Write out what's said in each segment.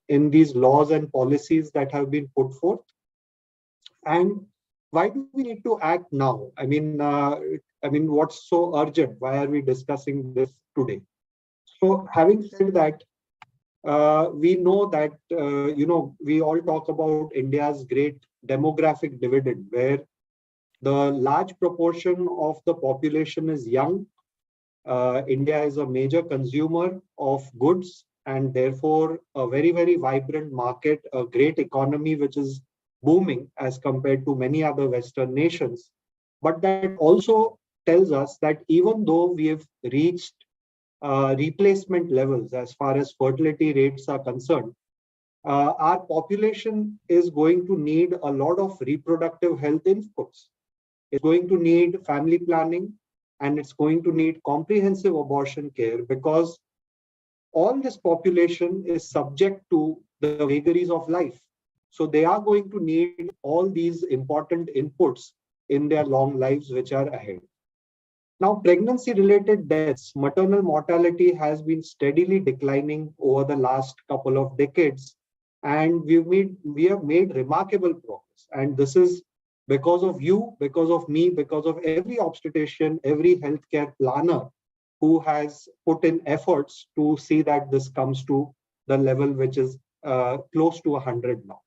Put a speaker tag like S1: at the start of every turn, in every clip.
S1: in these laws and policies that have been put forth? And why do we need to act now? What's so urgent? Why are we discussing this today? So, having said that, we know that we all talk about India's great demographic dividend, where the large proportion of the population is young. India is a major consumer of goods and therefore a very, very vibrant market, a great economy which is booming as compared to many other Western nations. But that also tells us that even though we have reached replacement levels as far as fertility rates are concerned, our population is going to need a lot of reproductive health inputs. It's going to need family planning, and it's going to need comprehensive abortion care, because all this population is subject to the vagaries of life. So they are going to need all these important inputs in their long lives which are ahead. Now, pregnancy-related deaths, maternal mortality has been steadily declining over the last couple of decades, and we have made remarkable progress. And this is because of you, because of me, because of every obstetrician, every healthcare planner who has put in efforts to see that this comes to the level which is close to 100 now.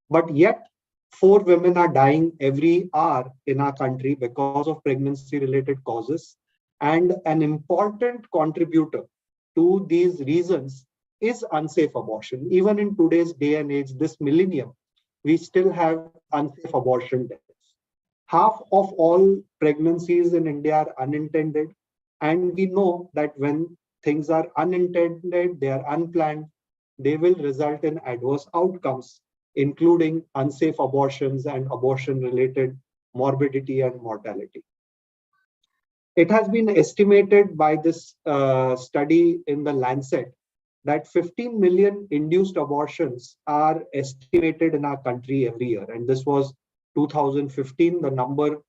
S1: But yet, 4 women are dying every hour in our country because of pregnancy-related causes. And an important contributor to these reasons is unsafe abortion. Even in today's day and age, this millennium, we still have unsafe abortion deaths. Half of all pregnancies in India are unintended. And we know that when things are unintended, they are unplanned, they will result in adverse outcomes, including unsafe abortions and abortion-related morbidity and mortality. It has been estimated by this study in the Lancet that 15 million induced abortions are estimated in our country every year. And this was 2015. The number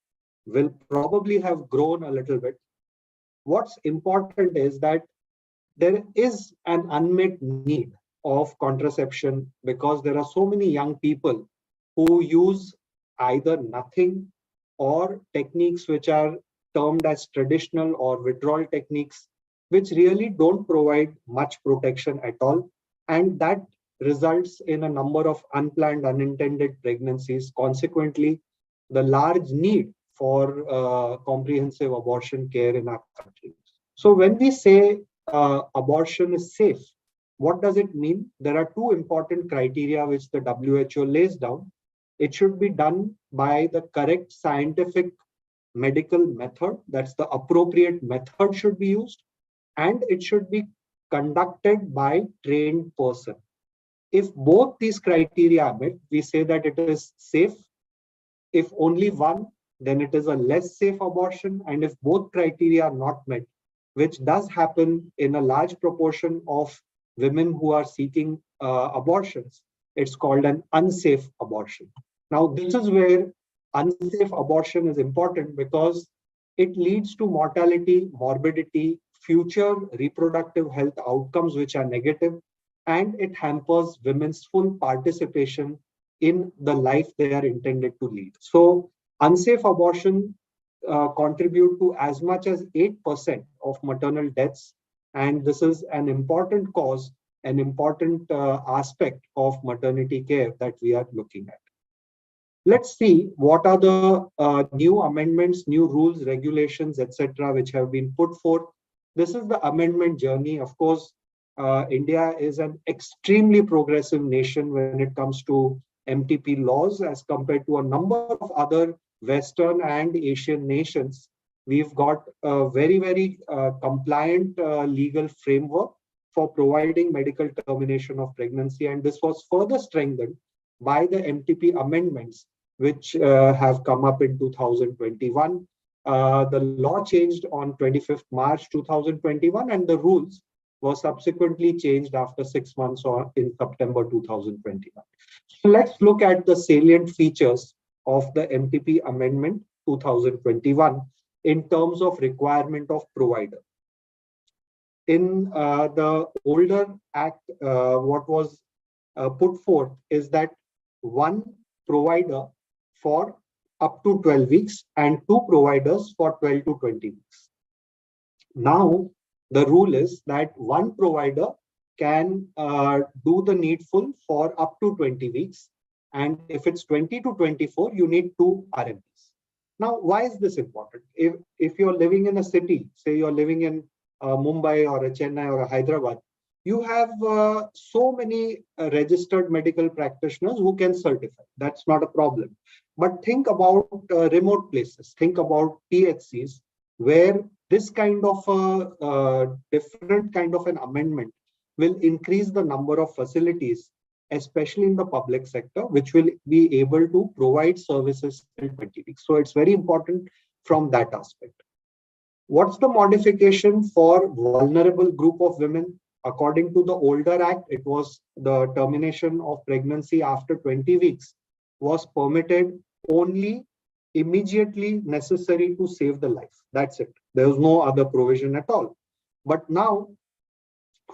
S1: will probably have grown a little bit. What's important is that there is an unmet need of contraception because there are so many young people who use either nothing or techniques which are termed as traditional or withdrawal techniques, which really don't provide much protection at all. And that results in a number of unplanned, unintended pregnancies. Consequently, the large need for comprehensive abortion care in our country. So when we say abortion is safe, what does it mean? There are two important criteria which the WHO lays down. It should be done by the correct scientific medical method. That's the appropriate method should be used. And it should be conducted by trained person. If both these criteria are met, we say that it is safe. If only one, then it is a less safe abortion. And if both criteria are not met, which does happen in a large proportion of women who are seeking abortions, it's called an unsafe abortion. Now, this is where unsafe abortion is important because it leads to mortality, morbidity, future reproductive health outcomes which are negative, and it hampers women's full participation in the life they are intended to lead. So unsafe abortion contribute to as much as 8% of maternal deaths. And this is an important cause, an important aspect of maternity care that we are looking at. Let's see what are the new amendments, new rules, regulations, etc., which have been put forth. This is the amendment journey. Of course, India is an extremely progressive nation when it comes to MTP laws as compared to a number of other Western and Asian nations. We've got a very, very compliant legal framework for providing medical termination of pregnancy. And this was further strengthened by the MTP amendments, which have come up in 2021. The law changed on 25th March 2021, and the rules were subsequently changed after 6 months or in September 2021. So let's look at the salient features of the MTP Amendment 2021 in terms of requirement of provider. In the older act, what was put forth is that one provider for up to 12 weeks and two providers for 12 to 20 weeks. Now, the rule is that one provider can do the needful for up to 20 weeks. And if it's 20 to 24, you need two RMPs. Now, why is this important? If you're living in a city, say you're living in Mumbai or a Chennai or a Hyderabad, you have so many registered medical practitioners who can certify. That's not a problem. But think about remote places. Think about PHCs where this kind of a different kind of an amendment will increase the number of facilities, especially in the public sector, which will be able to provide services till 20 weeks. So it's very important from that aspect. What's the modification for vulnerable group of women? According to the older act, it was the termination of pregnancy after 20 weeks was permitted only immediately necessary to save the life. That's it. There was no other provision at all. But now,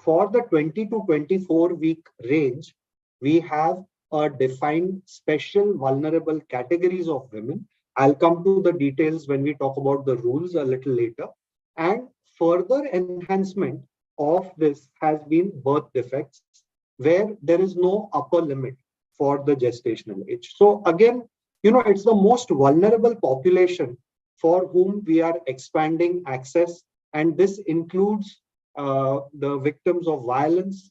S1: for the 20 to 24 week range, we have a defined special vulnerable categories of women. I'll come to the details when we talk about the rules a little later. And further enhancement of this has been birth defects, where there is no upper limit for the gestational age. So again, it's the most vulnerable population for whom we are expanding access. And this includes the victims of violence,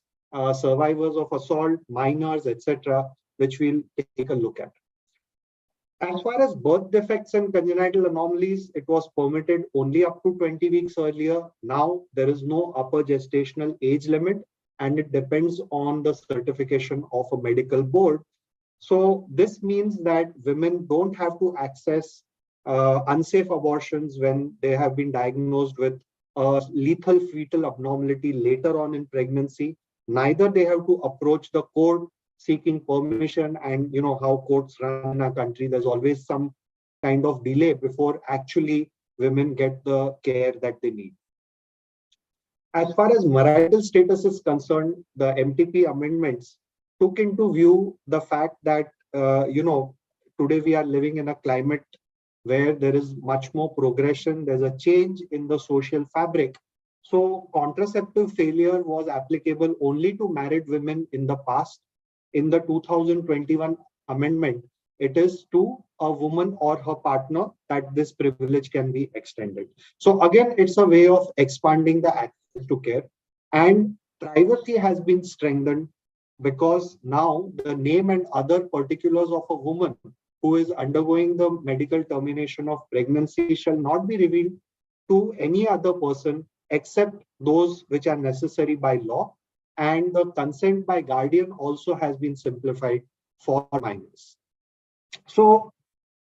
S1: survivors of assault, minors, etc., which we'll take a look at. As far as birth defects and congenital anomalies, it was permitted only up to 20 weeks earlier. Now there is no upper gestational age limit, and it depends on the certification of a medical board. So this means that women don't have to access unsafe abortions when they have been diagnosed with a lethal fetal abnormality later on in pregnancy. Neither they have to approach the court seeking permission, and how courts run in our country, there's always some kind of delay before actually women get the care that they need. As far as marital status is concerned, the MTP amendments took into view the fact that today we are living in a climate where there is much more progression, there's a change in the social fabric. So contraceptive failure was applicable only to married women in the past. In the 2021 amendment, it is to a woman or her partner that this privilege can be extended. So again, it's a way of expanding the access to care, and privacy has been strengthened because now the name and other particulars of a woman who is undergoing the medical termination of pregnancy shall not be revealed to any other person except those which are necessary by law. And the consent by guardian also has been simplified for minors. So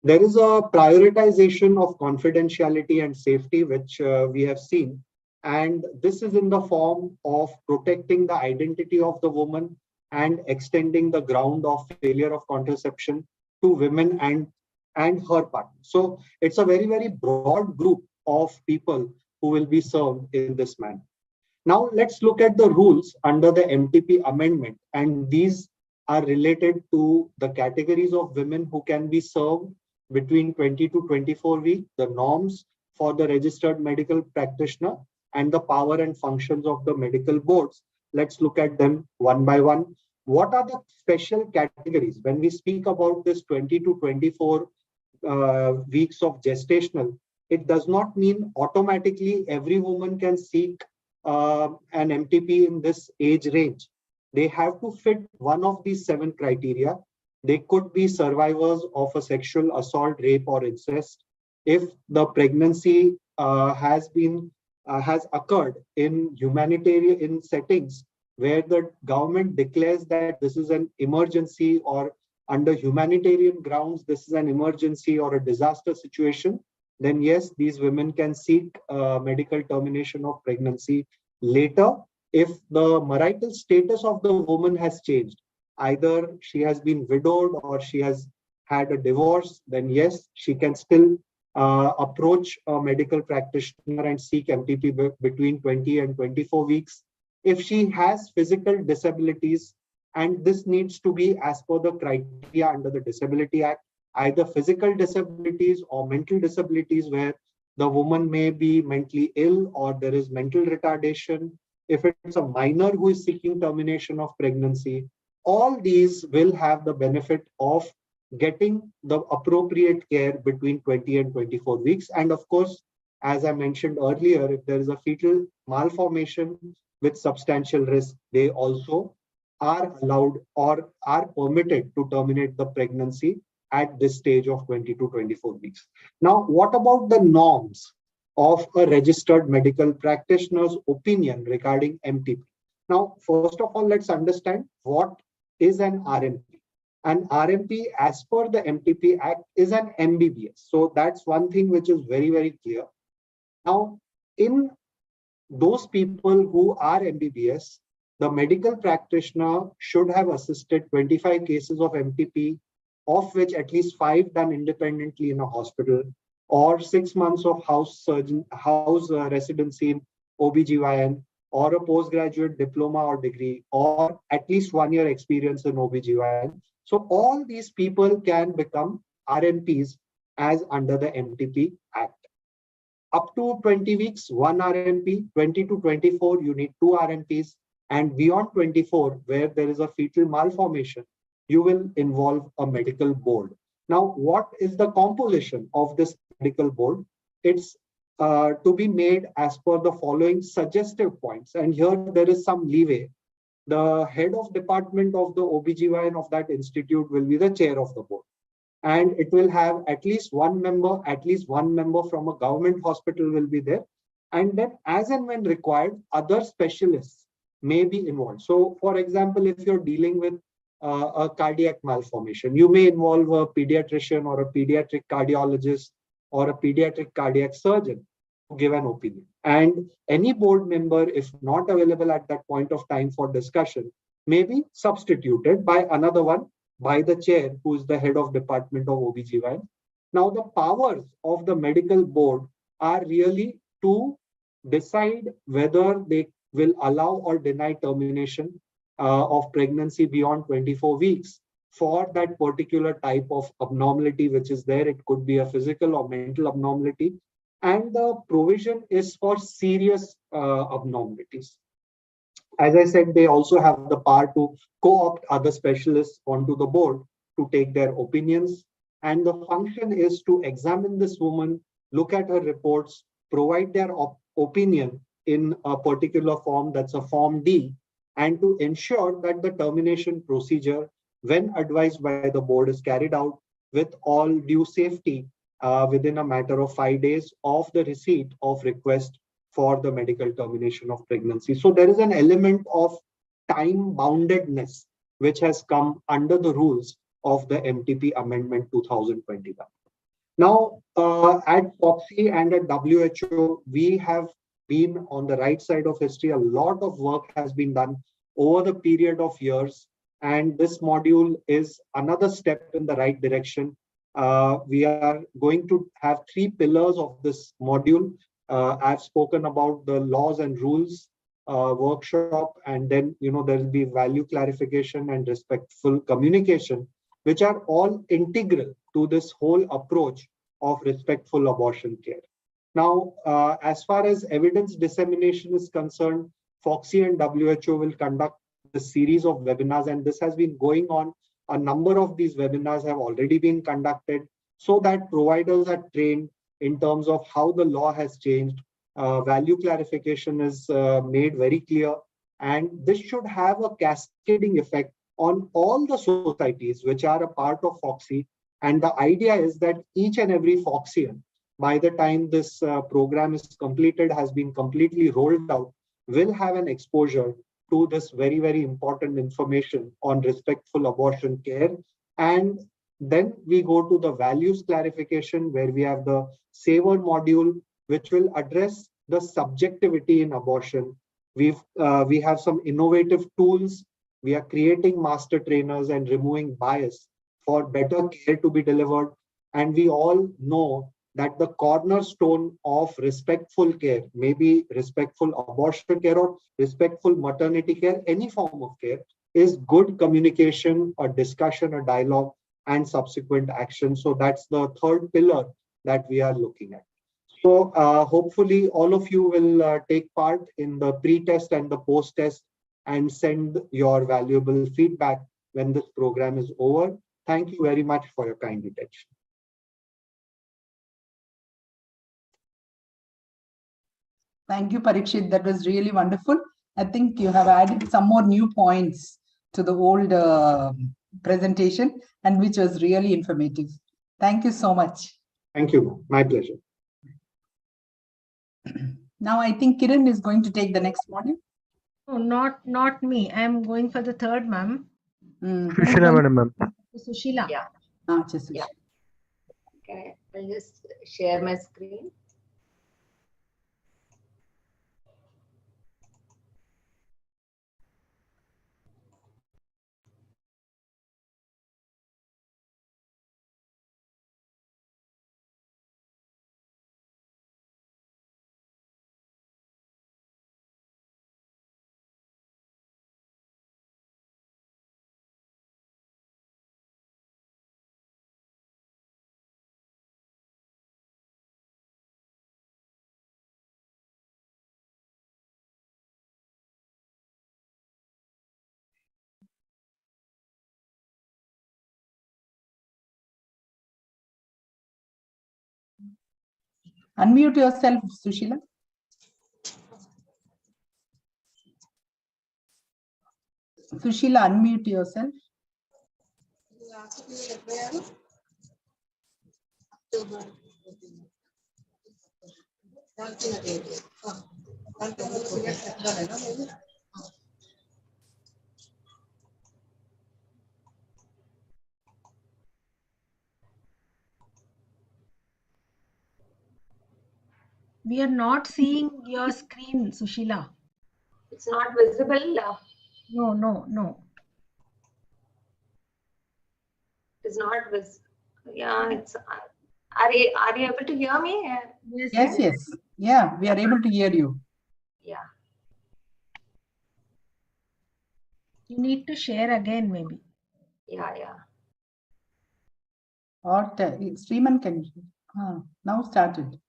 S1: there is a prioritization of confidentiality and safety, which we have seen. And this is in the form of protecting the identity of the woman and extending the ground of failure of contraception to women and her partner. So it's a very, very broad group of people who will be served in this manner. Now let's look at the rules under the MTP amendment, and these are related to the categories of women who can be served between 20 to 24 weeks, the norms for the registered medical practitioner, and the power and functions of the medical boards. Let's look at them one by one. What are the special categories? When we speak about this 20 to 24 weeks of gestational, it does not mean automatically every woman can seek an MTP in this age range. They have to fit one of these 7 criteria. They could be survivors of a sexual assault, rape, or incest. If the pregnancy has occurred in humanitarian settings where the government declares that this is an emergency, or under humanitarian grounds this is an emergency or a disaster situation, then yes, these women can seek medical termination of pregnancy later. If the marital status of the woman has changed, either she has been widowed or she has had a divorce, then yes, she can still approach a medical practitioner and seek MTP between 20 and 24 weeks. If she has physical disabilities, And this needs to be as per the criteria under the Disability Act, either physical disabilities or mental disabilities where the woman may be mentally ill or there is mental retardation. If it's a minor who is seeking termination of pregnancy, all these will have the benefit of getting the appropriate care between 20 and 24 weeks. And of course, as I mentioned earlier, if there is a fetal malformation with substantial risk, they also are allowed or are permitted to terminate the pregnancy at this stage of 20 to 24 weeks. Now, what about the norms of a registered medical practitioner's opinion regarding MTP? Now, first of all, let's understand what is an RMP. An RMP, as per the MTP Act, is an MBBS. So that's one thing which is very, very clear. Now, in those people who are MBBS, the medical practitioner should have assisted 25 cases of MTP, of which at least 5 done independently in a hospital, or 6 months of house residency in OBGYN, or a postgraduate diploma or degree, or at least 1 year experience in OBGYN. So all these people can become RMPs as under the MTP Act. Up to 20 weeks, 1 RMP, 20 to 24, you need 2 RMPs, and beyond 24, where there is a fetal malformation, you will involve a medical board. Now, what is the composition of this medical board? It's to be made as per the following suggestive points. And here there is some leeway. The head of department of the OBGYN of that institute will be the chair of the board. And it will have at least one member from a government hospital will be there. And then as and when required, other specialists may be involved. So for example, if you're dealing with a cardiac malformation, you may involve a pediatrician or a pediatric cardiologist or a pediatric cardiac surgeon to give an opinion. And any board member, if not available at that point of time for discussion, may be substituted by another one, by the chair, who is the head of department of OBGYN. Now, the powers of the medical board are really to decide whether they will allow or deny termination of pregnancy beyond 24 weeks for that particular type of abnormality which is there. It could be a physical or mental abnormality. And the provision is for serious abnormalities. As I said, they also have the power to co-opt other specialists onto the board to take their opinions. And the function is to examine this woman, look at her reports, provide their opinion in a particular form, that's a Form D, and to ensure that the termination procedure, when advised by the board, is carried out with all due safety within a matter of 5 days of the receipt of request for the medical termination of pregnancy. So there is an element of time boundedness which has come under the rules of the MTP Amendment 2021. Now, at FOGSI and at WHO, we have been on the right side of history. A lot of work has been done over the period of years, and this module is another step in the right direction. We are going to have 3 pillars of this module. I've spoken about the laws and rules workshop, and then there will be value clarification and respectful communication, which are all integral to this whole approach of respectful abortion care. Now, as far as evidence dissemination is concerned, FOGSI and WHO will conduct a series of webinars, and this has been going on. A number of these webinars have already been conducted so that providers are trained in terms of how the law has changed. Value clarification is made very clear, and this should have a cascading effect on all the societies which are a part of FOGSI. And the idea is that each and every FOGSIan, by the time this program is completed, has been completely rolled out, will have an exposure to this very, very important information on respectful abortion care. And then we go to the values clarification, where we have the SAVOR module, which will address the subjectivity in abortion. We have some innovative tools. We are creating master trainers and removing bias for better care to be delivered. And we all know that the cornerstone of respectful care, maybe respectful abortion care or respectful maternity care, any form of care, is good communication, a discussion, a dialogue, and subsequent action. So that's the third pillar that we are looking at. So hopefully all of you will take part in the pre-test and the post-test and send your valuable feedback when this program is over. Thank you very much for your kind attention.
S2: Thank you, Parikshit. That was really wonderful. I think you have added some more new points to the old presentation, and which was really informative. Thank you so much.
S1: Thank you. My pleasure.
S2: Now I think Kiran is going to take the next module.
S3: No, not me. I'm going for the third, ma'am.
S4: Sushila, madam, ma'am.
S3: Sushila.
S5: Yeah.
S2: Just
S5: Yeah. Okay, I'll just share my screen.
S2: unmute yourself, Sushila. Sushila, unmute yourself.
S3: We are not seeing your screen, Sushila.
S5: It's not visible.
S3: No.
S5: It's not visible. Yeah, it's. Are you able to hear me?
S2: Yes. Yeah, we are able to hear you.
S5: Yeah.
S3: You need to share again, maybe.
S5: Yeah.
S2: Or Sriman can. Now started.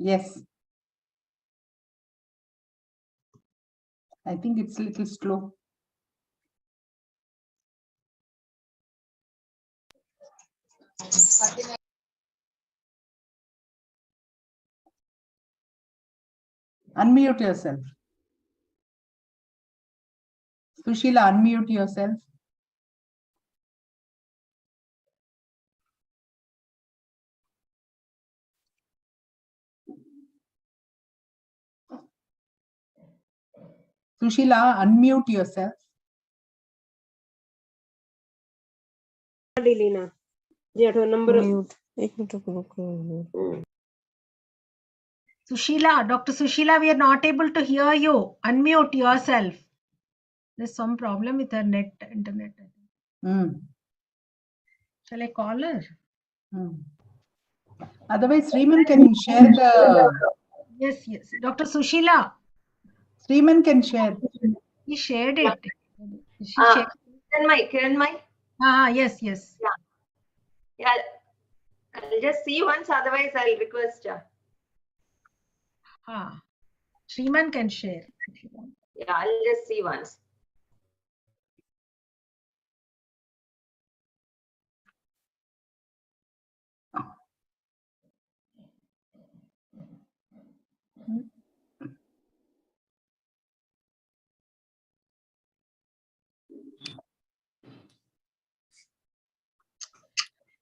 S2: Yes. I think it's a little slow. Unmute yourself. Sushila, unmute yourself. Sushila, unmute yourself.
S6: Lina. Number.
S3: Sushila, Dr. Sushila, we are not able to hear you. Unmute yourself. There's some problem with her internet. Shall I call her?
S2: Otherwise, Sriman can share the.
S3: Yes. Dr. Sushila.
S2: Sriman can share.
S3: He shared it. She shared.
S5: Kiran Mai.
S3: Yes.
S5: Yeah. I'll just see once. Otherwise, I'll request.
S3: Sriman can share.
S5: Yeah, I'll just see once.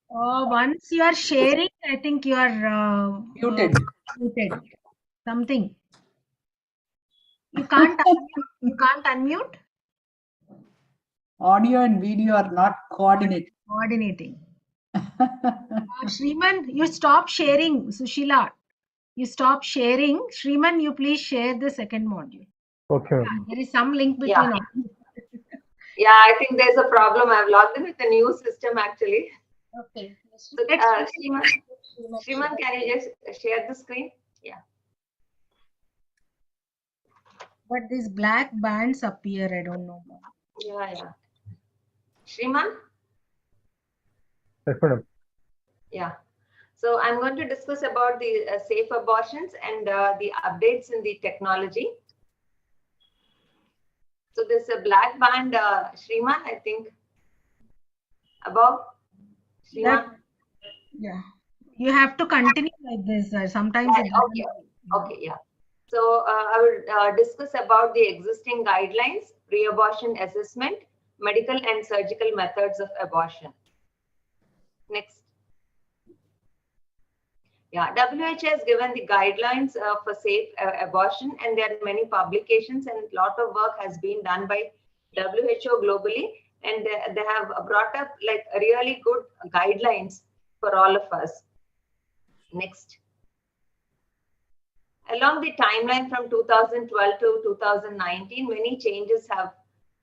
S3: Once you are sharing, I think you are
S2: Muted.
S3: Something. You can't unmute.
S2: Audio and video are not
S3: Coordinating. Sriman, you stop sharing. Sushila, you stop sharing. Sriman, you please share the second module.
S4: Okay.
S3: There is some link between all.
S5: Yeah, I think there's a problem. I've logged in with a new system actually.
S3: Okay.
S5: So, Shriman, can you just share the screen? Yeah.
S3: But these black bands appear. I don't know.
S5: Yeah. Shriman?
S4: Yes, madam.
S5: Yeah. So I'm going to discuss about the safe abortions and the updates in the technology. So this black band, Shriman, I think, above. Shriman?
S3: Yeah. You have to continue like this. Sometimes it doesn't.
S5: Okay, yeah. So I will discuss about the existing guidelines, pre-abortion assessment, medical and surgical methods of abortion. Next. Yeah, WHO has given the guidelines for safe abortion, and there are many publications and a lot of work has been done by WHO globally, and they have brought up like really good guidelines for all of us. Next. Along the timeline from 2012 to 2019, many changes have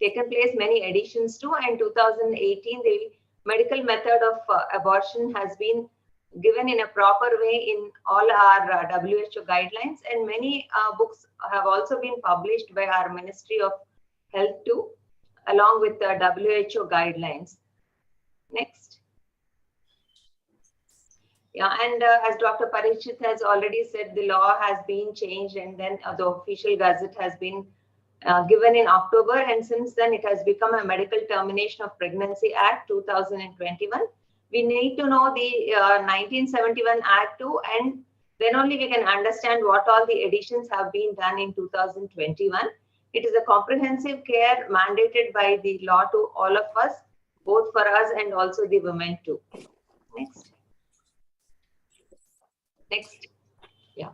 S5: taken place, many additions to, and 2018, the medical method of abortion has been given in a proper way in all our WHO guidelines, and many books have also been published by our Ministry of Health too, along with the WHO guidelines. Next. Yeah, and as Dr. Parikshit has already said, the law has been changed, and then the official gazette has been given in October, and since then it has become a Medical Termination of Pregnancy Act 2021. We need to know the 1971 Act too, and then only we can understand what all the additions have been done in 2021. It is a comprehensive care mandated by the law to all of us, both for us and also the women too. Next. Next. Yeah.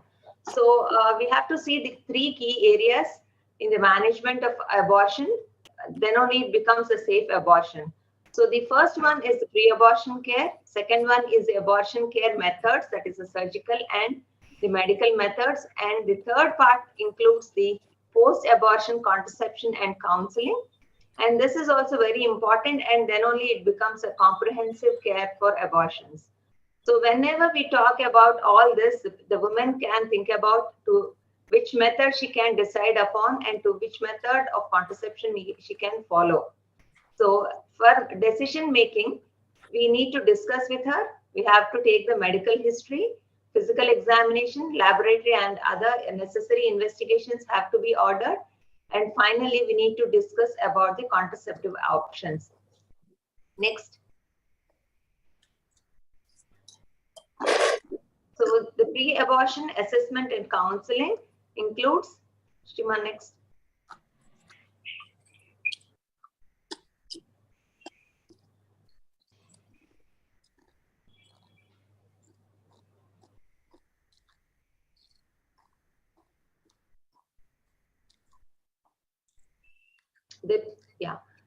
S5: So we have to see the three key areas in the management of abortion. Then only it becomes a safe abortion. So the first one is the pre-abortion care. Second one is the abortion care methods, that is the surgical and the medical methods. And the third part includes the post-abortion contraception and counseling. And this is also very important, and then only it becomes a comprehensive care for abortions. So whenever we talk about all this, the woman can think about to which method she can decide upon and to which method of contraception she can follow. So for decision making, we need to discuss with her. We have to take the medical history, physical examination, laboratory and other necessary investigations have to be ordered. And finally, we need to discuss about the contraceptive options. Next. So the pre-abortion assessment and counseling includes, Shriman, next.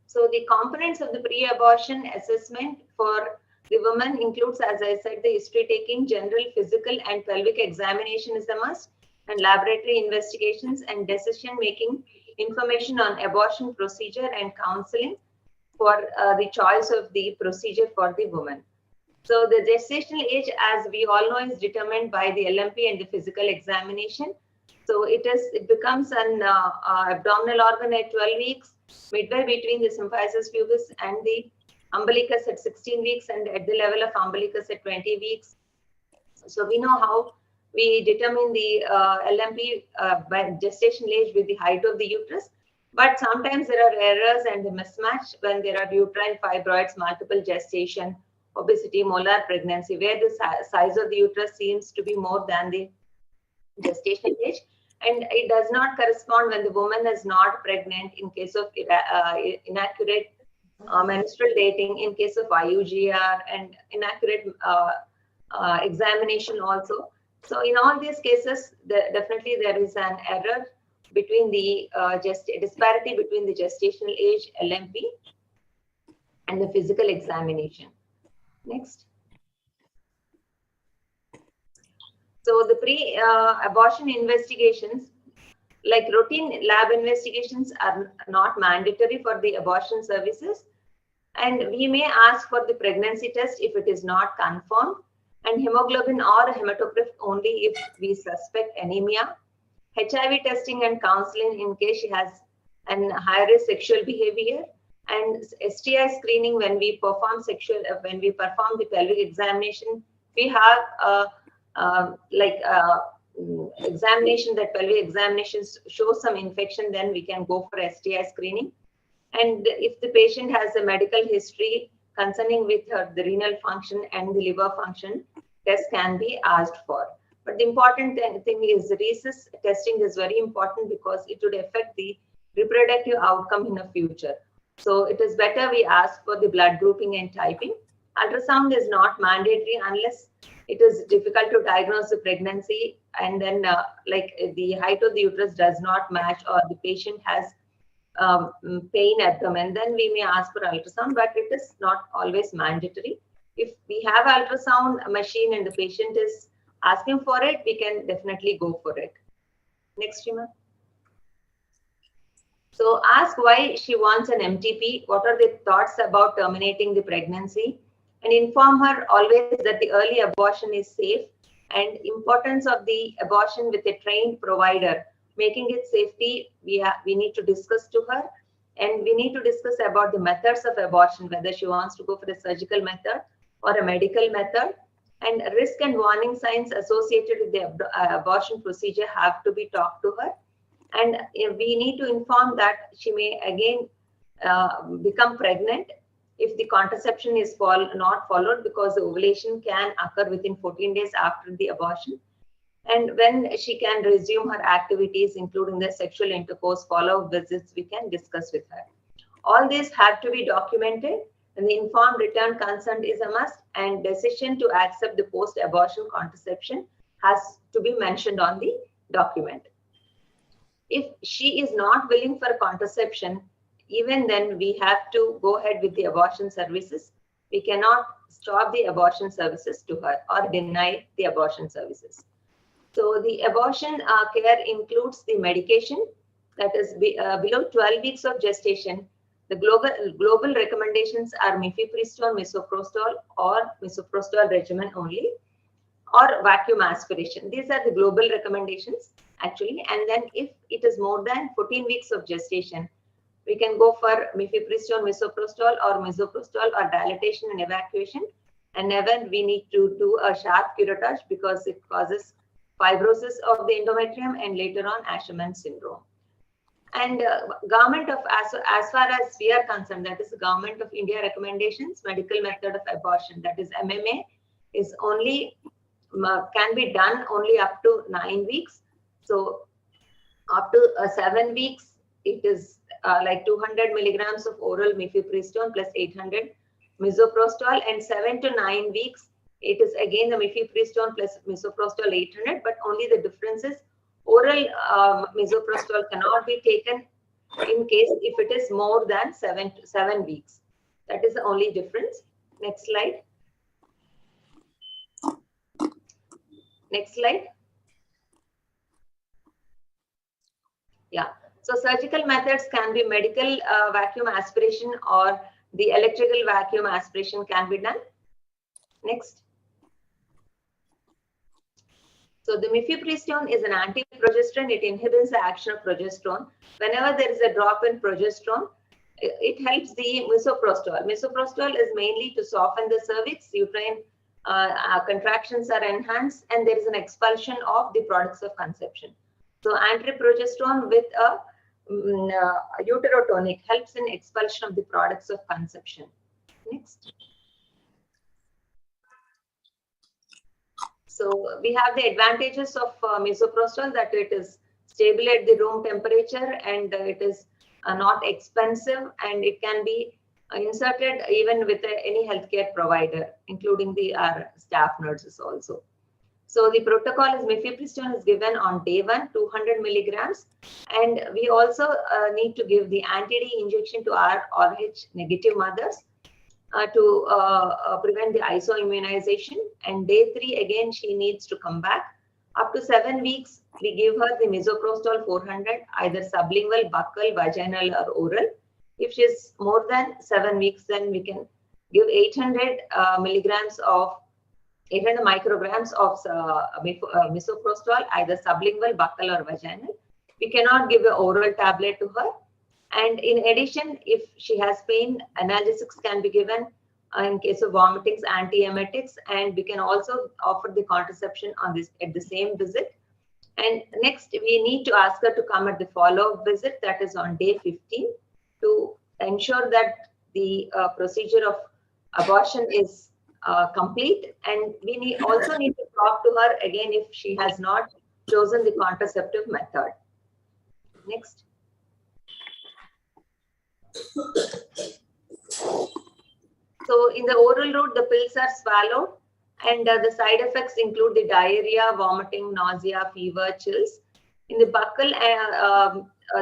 S5: So the components of the pre-abortion assessment for the woman includes, as I said, the history taking, general physical and pelvic examination is a must, and laboratory investigations and decision making, information on abortion procedure and counseling for the choice of the procedure for the woman. So the gestational age, as we all know, is determined by the LMP and the physical examination. So it becomes an abdominal organ at 12 weeks, midway between the symphysis pubis and the umbilicus at 16 weeks, and at the level of umbilicus at 20 weeks. So we know how we determine the LMP by gestational age with the height of the uterus. But sometimes there are errors and the mismatch when there are uterine fibroids, multiple gestation, obesity, molar pregnancy, where the size of the uterus seems to be more than the gestational age. And it does not correspond when the woman is not pregnant in case of inaccurate menstrual dating, in case of IUGR, and inaccurate examination also. So in all these cases, definitely there is an error between the disparity between the gestational age, LMP, and the physical examination. Next. So the pre-abortion investigations, like routine lab investigations, are not mandatory for the abortion services. And we may ask for the pregnancy test if it is not confirmed, and hemoglobin or hematocrit only if we suspect anemia. HIV testing and counseling in case she has an high risk sexual behavior, and STI screening when we perform the pelvic examination. We have examination that pelvic examinations show some infection, then we can go for STI screening. And if the patient has a medical history concerning with the renal function and the liver function, test can be asked for. But the important thing is rhesus testing is very important because it would affect the reproductive outcome in the future. So it is better we ask for the blood grouping and typing. Ultrasound is not mandatory unless it is difficult to diagnose the pregnancy, and then like the height of the uterus does not match, or the patient has pain abdomen, then we may ask for ultrasound, but it is not always mandatory. If we have ultrasound machine and the patient is asking for it, we can definitely go for it. Next, Rima. So ask why she wants an MTP, what are the thoughts about terminating the pregnancy, and inform her always that the early abortion is safe, and importance of the abortion with a trained provider, making it safety, we need to discuss to her, and we need to discuss about the methods of abortion, whether she wants to go for a surgical method or a medical method, and risk and warning signs associated with the abortion procedure have to be talked to her. And we need to inform that she may again become pregnant if the contraception is not followed, because the ovulation can occur within 14 days after the abortion. And when she can resume her activities, including the sexual intercourse, follow-up visits, we can discuss with her. All these have to be documented, and the informed return consent is a must, and decision to accept the post-abortion contraception has to be mentioned on the document. If she is not willing for contraception, even then we have to go ahead with the abortion services. We cannot stop the abortion services to her or deny the abortion services. So the abortion care includes the medication, that is below 12 weeks of gestation. The global recommendations are mifepristone, misoprostol, or misoprostol regimen only, or vacuum aspiration. These are the global recommendations actually. And then if it is more than 14 weeks of gestation, we can go for mifepristone, misoprostol, or misoprostol, or dilatation and evacuation. And never we need to do a sharp curettage because it causes fibrosis of the endometrium and later on Asherman syndrome. And government of, as far as we are concerned, that is the Government of India recommendations, medical method of abortion, that is MMA, is only can be done only up to 9 weeks. So up to 7 weeks, it is like 200 milligrams of oral mifepristone plus 800 misoprostol, and 7 to 9 weeks, it is again the mifepristone plus misoprostol 800, but only the difference is oral misoprostol cannot be taken in case if it is more than 7 weeks. That is the only difference. Next slide. Next slide. Yeah. So surgical methods can be medical vacuum aspiration, or the electrical vacuum aspiration can be done. Next. So the mifepristone is an anti-progesterone. It inhibits the action of progesterone. Whenever there is a drop in progesterone, it helps the misoprostol. Misoprostol is mainly to soften the cervix. Uterine contractions are enhanced, and there is an expulsion of the products of conception. So anti-progesterone with a uterotonic helps in expulsion of the products of conception. Next. So we have the advantages of misoprostol, that it is stable at the room temperature, and it is not expensive, and it can be inserted even with any healthcare provider, including the staff nurses also. So the protocol is mifepristone is given on day 1, 200 milligrams, and we also need to give the anti-D injection to our RH negative mothers to prevent the isoimmunization. And day 3 again she needs to come back. Up to 7 weeks we give her the misoprostol 400, either sublingual, buccal, vaginal, or oral. If she's more than 7 weeks, then we can give 800 milligrams of 800 micrograms of misoprostol, either sublingual, buccal, or vaginal. We cannot give an oral tablet to her. And in addition, if she has pain, analgesics can be given in case of vomitings, antiemetics, and we can also offer the contraception on this at the same visit. And next, we need to ask her to come at the follow-up visit, that is on day 15, to ensure that the procedure of abortion is complete. And we also need to talk to her again if she has not chosen the contraceptive method. Next. So in the oral route, the pills are swallowed, and the side effects include the diarrhea, vomiting, nausea, fever, chills. In the buccal,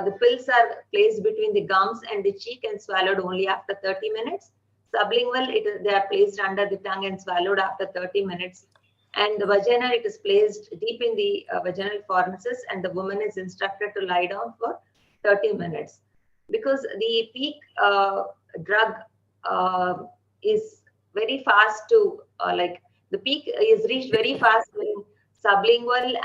S5: the pills are placed between the gums and the cheek and swallowed only after 30 minutes. Sublingual, they are placed under the tongue and swallowed after 30 minutes. And the vaginal, it is placed deep in the vaginal fornices, and the woman is instructed to lie down for 30 minutes. Because the peak drug is very fast to, the peak is reached very fast in sublingual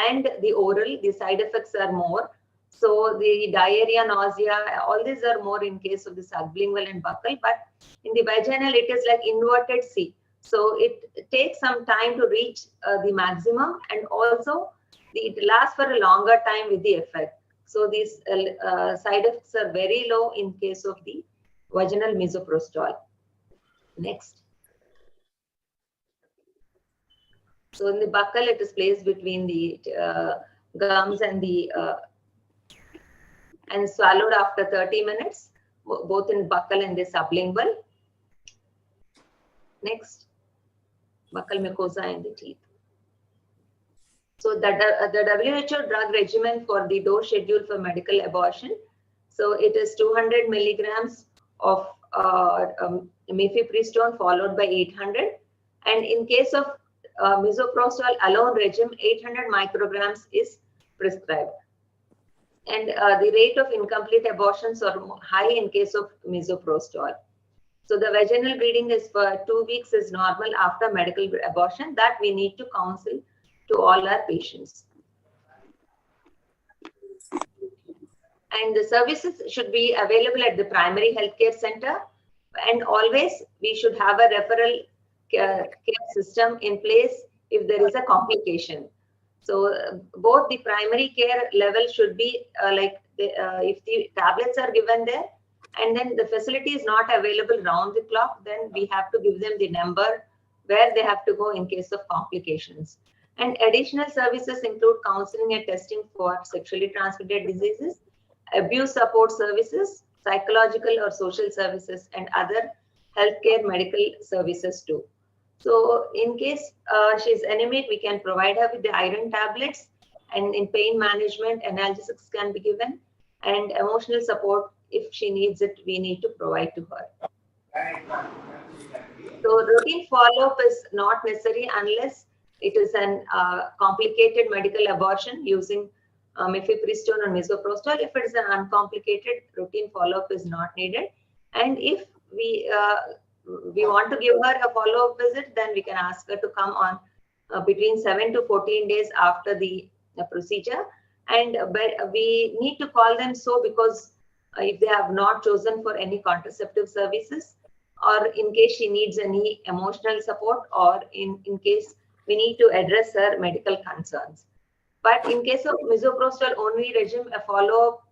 S5: and the oral, the side effects are more. So the diarrhea, nausea, all these are more in case of the sublingual and buccal, but in the vaginal, it is like inverted C. So it takes some time to reach the maximum, and also it lasts for a longer time with the effect. So these side effects are very low in case of the vaginal misoprostol. Next. So in the buccal, it is placed between the gums and the and swallowed after 30 minutes, both in buccal and the sublingual. Next, buccal mucosa and the teeth. So the WHO drug regimen for the dose schedule for medical abortion. So it is 200 milligrams of mifepristone followed by 800. And in case of misoprostol alone regime, 800 micrograms is prescribed. And the rate of incomplete abortions are high in case of misoprostol. So the vaginal bleeding is for 2 weeks is normal after medical abortion, that we need to counsel to all our patients. And the services should be available at the primary healthcare center. And always we should have a referral care system in place if there is a complication. So both the primary care level should be if the tablets are given there, and then the facility is not available round the clock, then we have to give them the number where they have to go in case of complications. And additional services include counseling and testing for sexually transmitted diseases, abuse support services, psychological or social services, and other healthcare medical services too. So in case she's anemic, we can provide her with the iron tablets, and in pain management, analgesics can be given, and emotional support, if she needs it, we need to provide to her. So routine follow-up is not necessary unless it is an complicated medical abortion using mifepristone or misoprostol. If it is an uncomplicated, routine follow-up is not needed. And if we want to give her a follow-up visit, then we can ask her to come on between 7 to 14 days after the procedure. And we need to call them so because if they have not chosen for any contraceptive services, or in case she needs any emotional support, or in case we need to address her medical concerns. But in case of misoprostol only regime, a follow-up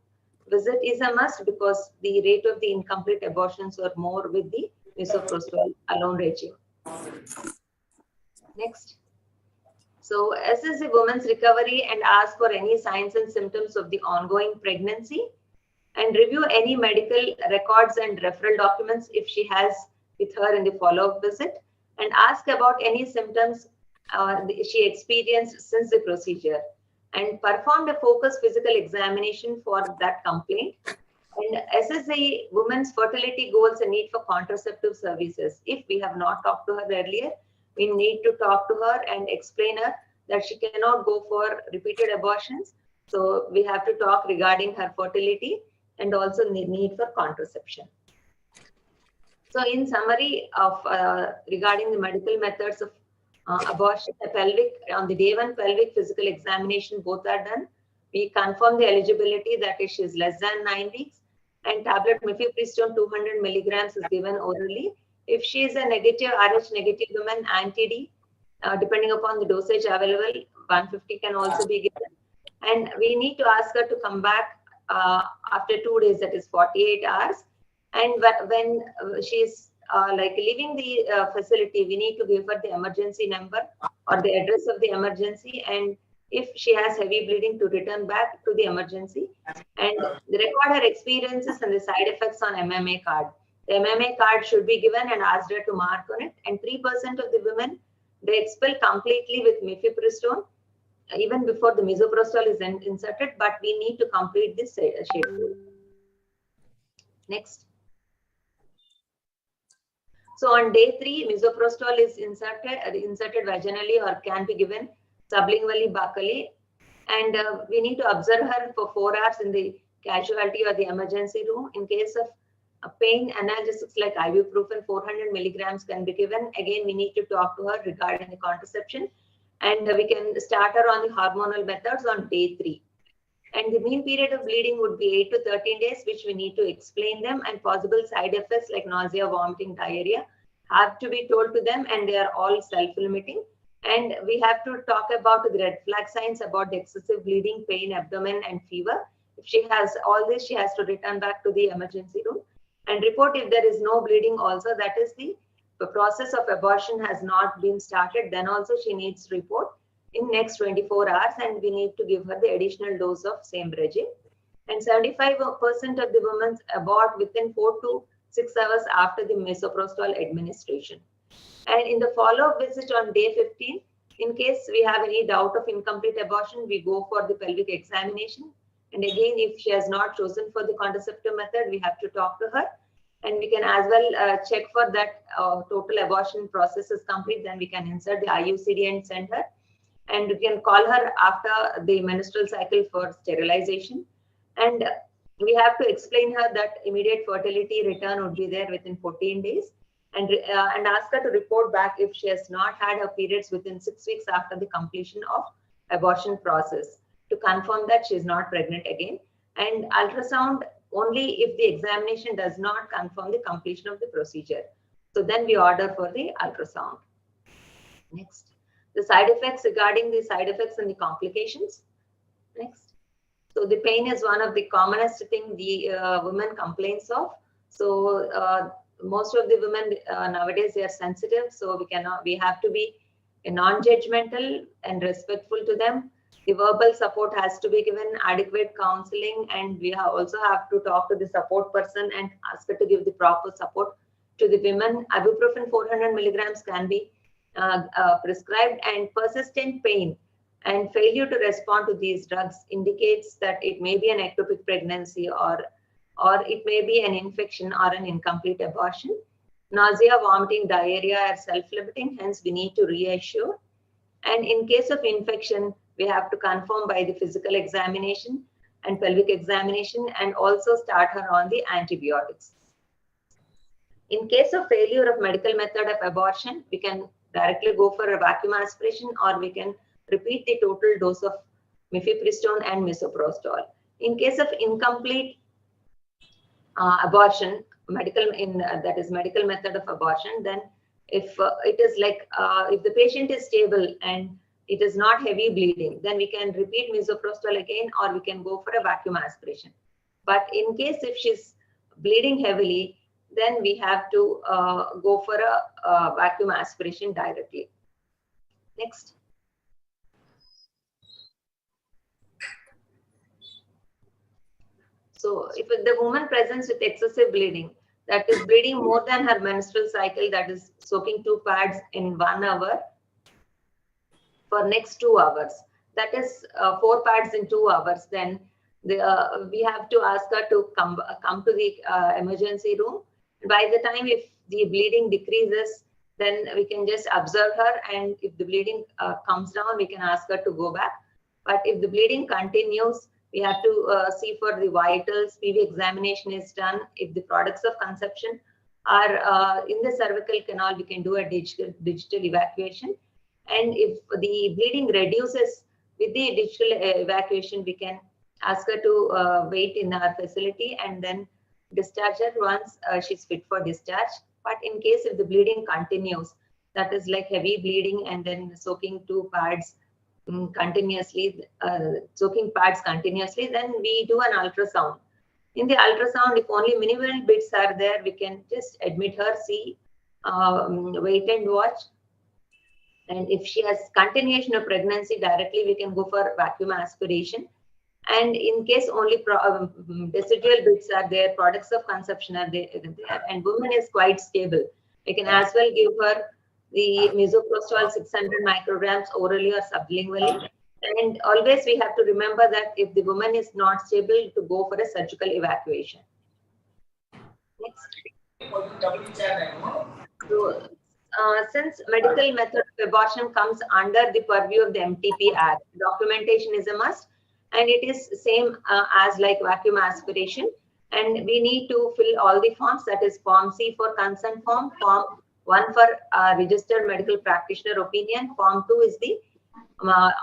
S5: visit is a must because the rate of the incomplete abortions are more with the misoprostol alone regime. Next. So assess the woman's recovery and ask for any signs and symptoms of the ongoing pregnancy, and review any medical records and referral documents if she has with her in the follow-up visit, and ask about any symptoms she experienced since the procedure, and perform a focused physical examination for that complaint, and assess the woman's fertility goals and need for contraceptive services. If we have not talked to her earlier, we need to talk to her and explain her that she cannot go for repeated abortions. So we have to talk regarding her fertility and also need for contraception. So in summary of regarding the medical methods of abortion, the pelvic, on the day 1 pelvic physical examination, both are done. We confirm the eligibility, that is, she is less than 9 weeks, and tablet mifepristone 200 milligrams is given orally. If she is a negative, Rh negative woman, anti-D, depending upon the dosage available, 150 can also be given. And we need to ask her to come back after 2 days, that is 48 hours. And when she's like leaving the facility, we need to give her the emergency number or the address of the emergency, and if she has heavy bleeding, to return back to the emergency, and record her experiences and the side effects on MMA card. The MMA card should be given and asked her to mark on it. And 3% of the women, they expel completely with mifepristone even before the misoprostol is inserted, but we need to complete this schedule. Next. So on day 3, misoprostol is inserted vaginally or can be given sublingually, buccally, and we need to observe her for 4 hours in the casualty or the emergency room. In case of pain, analgesics like ibuprofen 400 milligrams can be given. Again, we need to talk to her regarding the contraception, and we can start her on the hormonal methods on day 3. And the mean period of bleeding would be 8 to 13 days, which we need to explain them, and possible side effects like nausea, vomiting, diarrhea have to be told to them, and they are all self-limiting. And we have to talk about the red flag signs about the excessive bleeding, pain, abdomen, and fever. If she has all this, she has to return back to the emergency room and report if there is no bleeding also. That is, the process of abortion has not been started. Then also she needs to report in next 24 hours, and we need to give her the additional dose of same regime. And 75% of the women abort within 4 to 6 hours after the misoprostol administration. And in the follow-up visit on day 15, in case we have any doubt of incomplete abortion, we go for the pelvic examination. And again, if she has not chosen for the contraceptive method, we have to talk to her. And we can as well check for that total abortion process is complete. Then we can insert the IUCD and send her. And we can call her after the menstrual cycle for sterilization. And we have to explain her that immediate fertility return would be there within 14 days. And ask her to report back if she has not had her periods within 6 weeks after the completion of abortion process, to confirm that she is not pregnant again. And ultrasound only if the examination does not confirm the completion of the procedure. So then we order for the ultrasound. Next. The side effects, regarding the side effects and the complications. Next. So the pain is one of the commonest thing the woman complains of. So most of the women nowadays, they are sensitive, so we have to be non-judgmental and respectful to them. The verbal support has to be given, adequate counseling, and we also have to talk to the support person and ask her to give the proper support to the women. Ibuprofen 400 milligrams can be prescribed, and persistent pain and failure to respond to these drugs indicates that it may be an ectopic pregnancy, or it may be an infection or an incomplete abortion. Nausea, vomiting, diarrhea are self-limiting, hence we need to reassure. And in case of infection, we have to confirm by the physical examination and pelvic examination, and also start her on the antibiotics. In case of failure of medical method of abortion, we can directly go for a vacuum aspiration, or we can repeat the total dose of mifepristone and misoprostol. In case of incomplete abortion, that is medical method of abortion, then if it is like if the patient is stable and it is not heavy bleeding, then we can repeat misoprostol again, or we can go for a vacuum aspiration. But in case if she's bleeding heavily, then we have to go for a vacuum aspiration directly. Next. So if the woman presents with excessive bleeding, that is bleeding more than her menstrual cycle, that is soaking 2 pads in 1 hour for next 2 hours, that is 4 pads in 2 hours, then we have to ask her to come to the emergency room. By the time if the bleeding decreases, then we can just observe her, and if the bleeding comes down, we can ask her to go back. But if the bleeding continues, We have to see for the vitals, PV examination is done. If the products of conception are in the cervical canal, we can do a digital evacuation. And if the bleeding reduces with the digital evacuation, we can ask her to wait in our facility and then discharge her once she's fit for discharge. But in case if the bleeding continues, that is like heavy bleeding and then soaking two pads continuously, soaking pads continuously, then we do an ultrasound. In the ultrasound, if only minimal bits are there, we can just admit her, see, wait and watch. And if she has continuation of pregnancy directly, we can go for vacuum aspiration. And in case only residual bits are there, products of conception are there, and woman is quite stable, we can as well give her the misoprostol 600 micrograms orally or sublingually. And always we have to remember that if the woman is not stable, to go for a surgical evacuation. Next. So, since medical method of abortion comes under the purview of the MTP Act, documentation is a must, and it is same as like vacuum aspiration. And we need to fill all the forms, that is Form C for consent form, Form 1 for registered medical practitioner opinion, Form 2 is the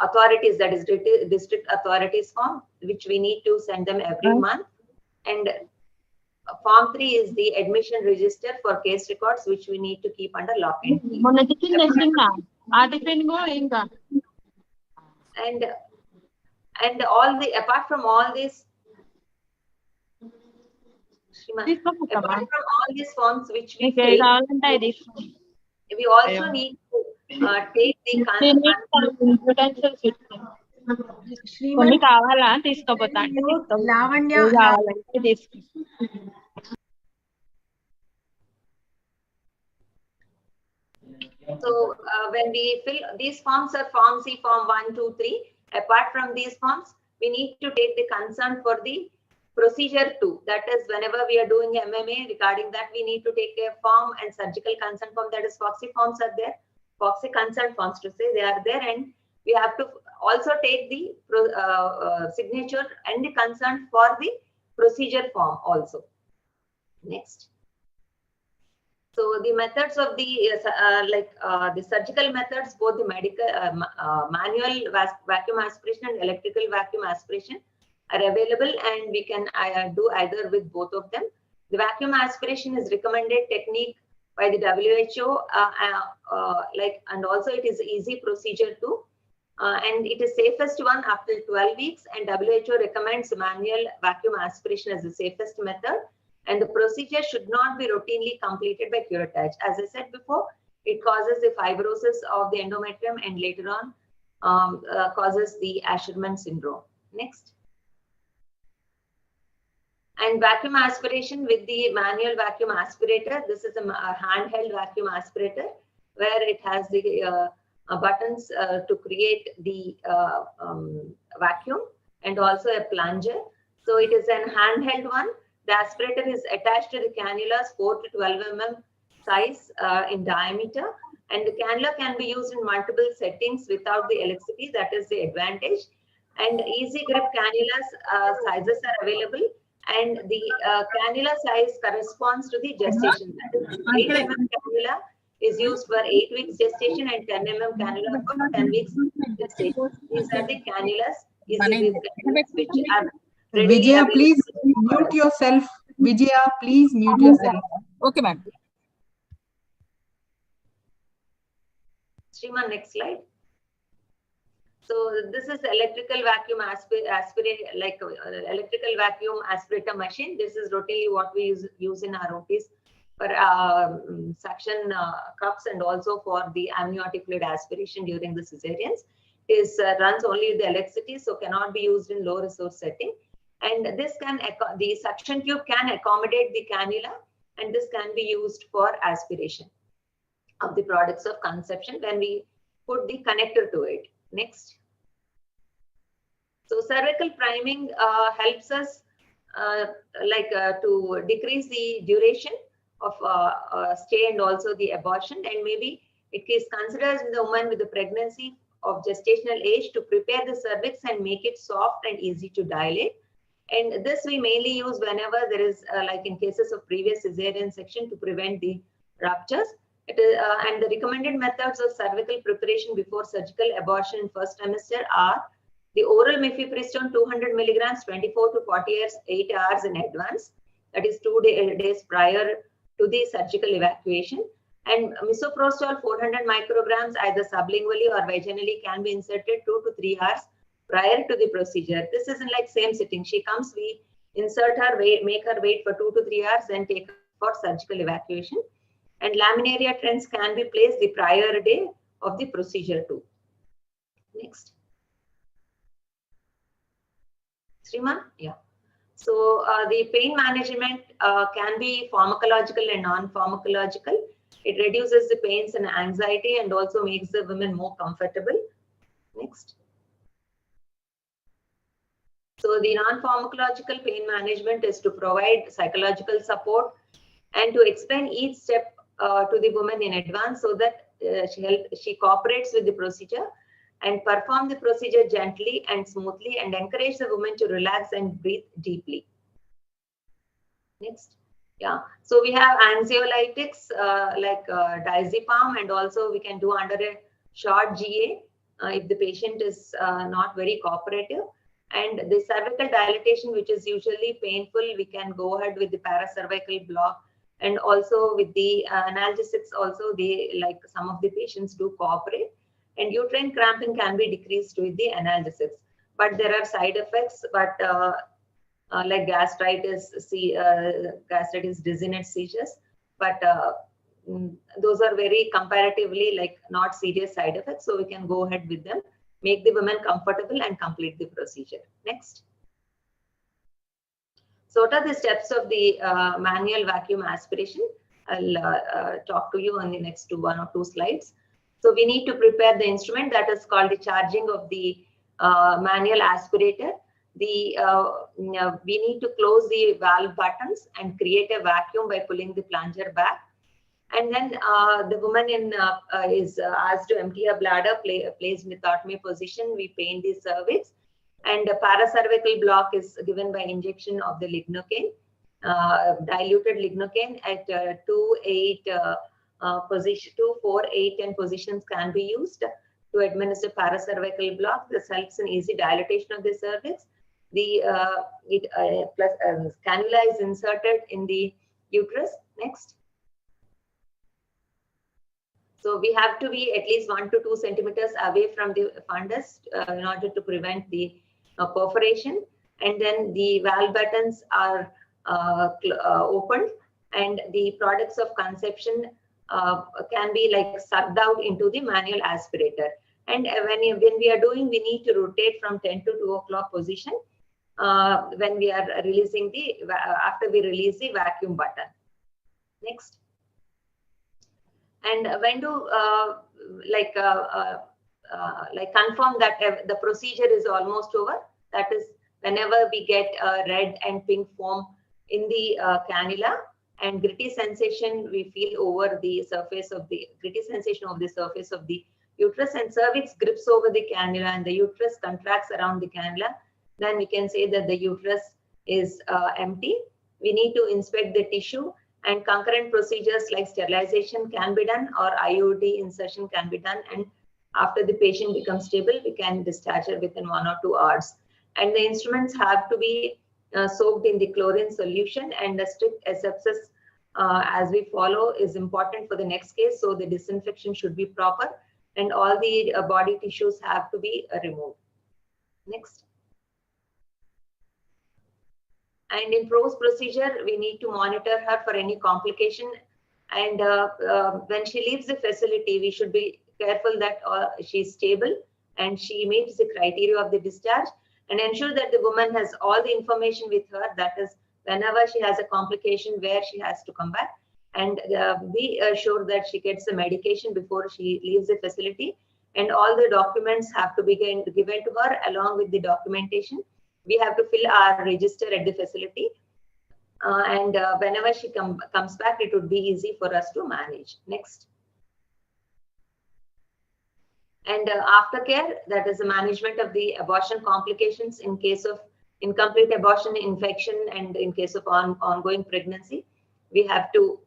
S5: authorities, that is district authorities form, which we need to send them every month. And Form 3 is the admission register for case records, which we need to keep under lock and key. And all the, apart from all this, apart from all these forms which we fill, we also need to take the So when we fill these forms are Form C, Form 1, 2, 3. Apart from these forms, we need to take the consent for the procedure 2. That is, whenever we are doing MMA, regarding that, we need to take a form and surgical consent form. That is, FOXY forms are there. FOXY consent forms to say they are there, and we have to also take the signature and the consent for the procedure form also. Next. So the methods of the the surgical methods, both the medical manual vacuum aspiration and electrical vacuum aspiration are available, and we can do either with both of them. The vacuum aspiration is recommended technique by the WHO, and also it is easy procedure too, and it is safest one after 12 weeks. And WHO recommends manual vacuum aspiration as the safest method. And the procedure should not be routinely completed by curettage. As I said before, it causes the fibrosis of the endometrium and later on causes the Asherman syndrome. Next. And vacuum aspiration with the manual vacuum aspirator. This is a handheld vacuum aspirator where it has the buttons to create the vacuum and also a plunger. So it is an handheld one. The aspirator is attached to the cannulas 4 to 12 mm size in diameter, and the cannula can be used in multiple settings without the electricity. That is the advantage. And easy grip cannulas sizes are available, and the cannula size corresponds to the gestation. That is, 8 mm cannula is used for 8 weeks gestation, and 10 mm cannula for 10 weeks gestation. These are the cannulas, easy grip cannulas, which are
S2: Vijaya, please mute yourself. Vijaya, please mute yourself.
S7: Okay, ma'am.
S5: Shriman, next slide. So this is electrical vacuum electrical vacuum aspirator machine. This is routinely what we use in our OTs for suction cups and also for the amniotic fluid aspiration during the cesareans. It runs only with the electricity, so cannot be used in low resource setting. And this can, the suction tube can accommodate the cannula, and this can be used for aspiration of the products of conception when we put the connector to it. Next. So cervical priming helps us to decrease the duration of stay and also the abortion, and maybe it is considered in the woman with the pregnancy of gestational age to prepare the cervix and make it soft and easy to dilate. And this we mainly use whenever there is, like in cases of previous cesarean section, to prevent the ruptures. It is, and the recommended methods of cervical preparation before surgical abortion in first trimester are the oral mifepristone 200 milligrams 24 to 48 hours in advance, that is 2 days prior to the surgical evacuation. And misoprostol 400 micrograms either sublingually or vaginally can be inserted 2 to 3 hours prior to the procedure. This isn't like same sitting. She comes, we insert her, make her wait for 2 to 3 hours, then take her for surgical evacuation. And laminaria trends can be placed the prior day of the procedure too. Next. Sriman? Yeah. So the pain management can be pharmacological and non-pharmacological. It reduces the pains and anxiety and also makes the women more comfortable. Next. So the non-pharmacological pain management is to provide psychological support and to explain each step to the woman in advance so that she cooperates with the procedure and perform the procedure gently and smoothly and encourage the woman to relax and breathe deeply. Next. Yeah, so we have anxiolytics like diazepam, and also we can do under a short GA if the patient is not very cooperative. And the cervical dilatation, which is usually painful, we can go ahead with the paracervical block, and also with the analgesics also, they, like some of the patients do cooperate. And uterine cramping can be decreased with the analgesics, but there are side effects, but like gastritis, dizziness, seizures, but those are very comparatively like not serious side effects, so we can go ahead with them, make the women comfortable and complete the procedure. Next. So what are the steps of the manual vacuum aspiration? I'll talk to you on the next one or two slides. So we need to prepare the instrument, that is called the charging of the manual aspirator. We need to close the valve buttons and create a vacuum by pulling the plunger back. And then the woman is asked to empty her bladder, placed in the thoracotomy position. We pain the cervix, and a paracervical block is given by injection of the lignocaine, diluted lignocaine at 2, 8 position, 2, 4, 8, 10 positions can be used to administer paracervical block. This helps in easy dilatation of the cervix. The cannula is inserted in the uterus. Next. So we have to be at least 1 to 2 centimeters away from the fundus in order to prevent the perforation. And then the valve buttons are opened, and the products of conception can be like sucked out into the manual aspirator. And when we are doing, we need to rotate from 10 to 2 o'clock position when we are releasing after we release the vacuum button. Next. And when to confirm that the procedure is almost over, that is whenever we get a red and pink foam in the cannula, and gritty sensation we feel over the surface of the surface of the uterus, and cervix grips over the cannula and the uterus contracts around the cannula, then we can say that the uterus is empty. We need to inspect the tissue, and concurrent procedures like sterilization can be done, or IUD insertion can be done, and after the patient becomes stable, we can discharge her within 1 or 2 hours. And the instruments have to be soaked in the chlorine solution, and the strict asepsis as we follow is important for the next case. So the disinfection should be proper, and all the body tissues have to be removed. Next. And in post procedure, we need to monitor her for any complication. And when she leaves the facility, we should be careful that she's stable and she meets the criteria of the discharge, and ensure that the woman has all the information with her. That is, whenever she has a complication, where she has to come back, and be sure that she gets the medication before she leaves the facility. And all the documents have to be given to her along with the documentation. We have to fill our register at the facility. And whenever she comes back, it would be easy for us to manage. Next. And aftercare, that is the management of the abortion complications in case of incomplete abortion, infection, and in case of ongoing pregnancy. We have to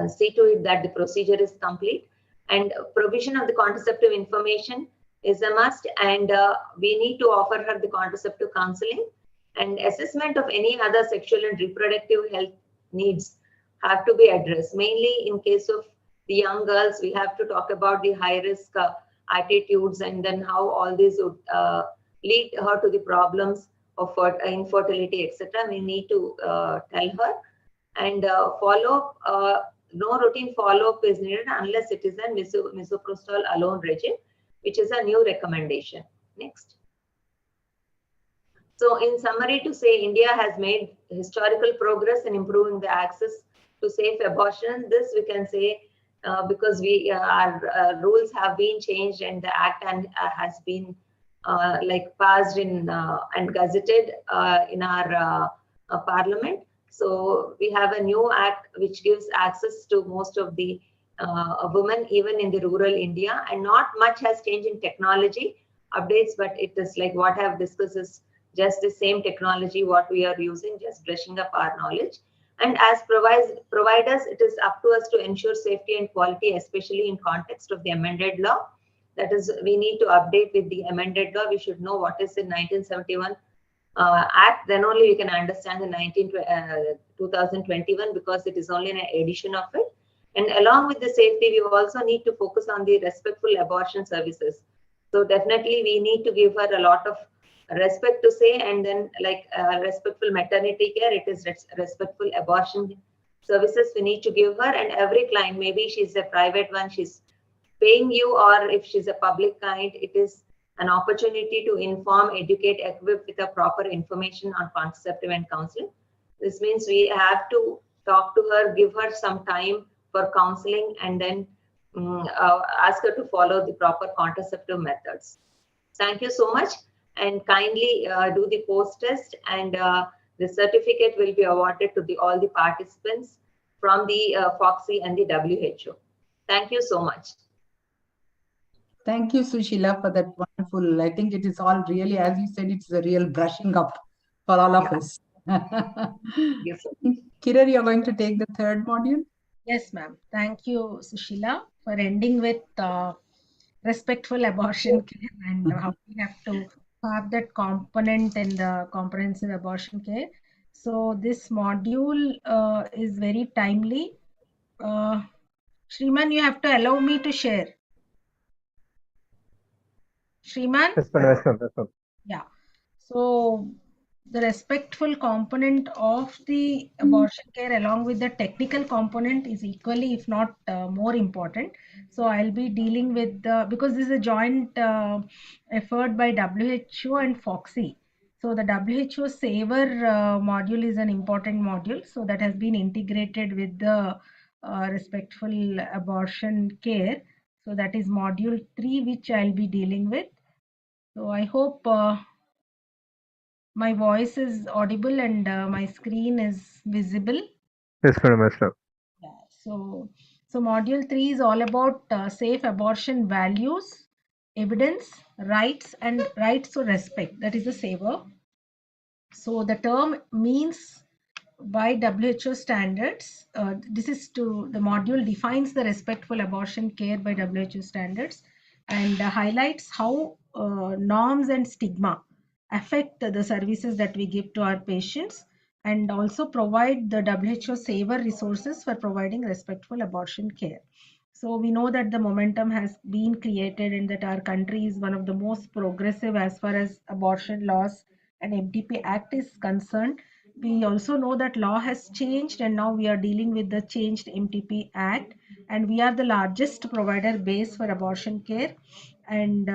S5: see to it that the procedure is complete. And provision of the contraceptive information is a must, and we need to offer her the contraceptive counseling, and assessment of any other sexual and reproductive health needs have to be addressed. Mainly in case of the young girls, we have to talk about the high risk attitudes, and then how all these would lead her to the problems of infertility, etc. We need to tell her, and follow-up. No routine follow-up is needed unless it is a misoprostol alone regime, which is a new recommendation. Next. So in summary, to say, India has made historical progress in improving the access to safe abortion. This we can say because our rules have been changed, and the act has been passed in and gazetted in our parliament. So we have a new act which gives access to most of the women, even in the rural India, and not much has changed in technology updates, but it is like what I have discussed is just the same technology what we are using, just brushing up our knowledge. And as providers, it is up to us to ensure safety and quality, especially in context of the amended law. That is, we need to update with the amended law. We should know what is the 1971 Act, then only we can understand the 2021, because it is only an edition of it. And along with the safety, we also need to focus on the respectful abortion services. So definitely we need to give her a lot of respect to say, and then respectful maternity care, it is respectful abortion services we need to give her. And every client, maybe she's a private one, she's paying you, or if she's a public client, it is an opportunity to inform, educate, equip with a proper information on contraceptive and counseling. This means we have to talk to her, give her some time for counseling, and then ask her to follow the proper contraceptive methods. Thank you so much, and kindly do the post test, and the certificate will be awarded to all the participants from the FOXI and the WHO. Thank you so much.
S2: Thank you, Sushila, for that wonderful. I think it is all really, as you said, it's a real brushing up for all of us.
S5: Yes.
S2: Kiran, you're going to take the third module?
S3: Yes, ma'am. Thank you, Sushila, for ending with respectful abortion care and how we have to have that component in the comprehensive abortion care. So this module is very timely. Shriman, you have to allow me to share. Shriman?
S4: Yes, madam. Yes, ma'am. Yes, ma'am.
S3: Yeah. So the respectful component of the abortion care along with the technical component is equally, if not more important. So I'll be dealing with because this is a joint effort by WHO and FOXI. So the WHO Saver module is an important module. So that has been integrated with the respectful abortion care. So that is module 3, which I'll be dealing with. So I hope my voice is audible and my screen is visible.
S4: Yes, madam. Yes, ma'am.
S3: Yeah. So module 3 is all about safe abortion values, evidence, rights, and rights to respect. That is the saver. So the term means by WHO standards. This is the module defines the respectful abortion care by WHO standards, and highlights how norms and stigma affect the services that we give to our patients, and also provide the WHO saver resources for providing respectful abortion care. So we know that the momentum has been created and that our country is one of the most progressive as far as abortion laws and MTP Act is concerned. We also know that law has changed, and now we are dealing with the changed MTP Act, and we are the largest provider base for abortion care. And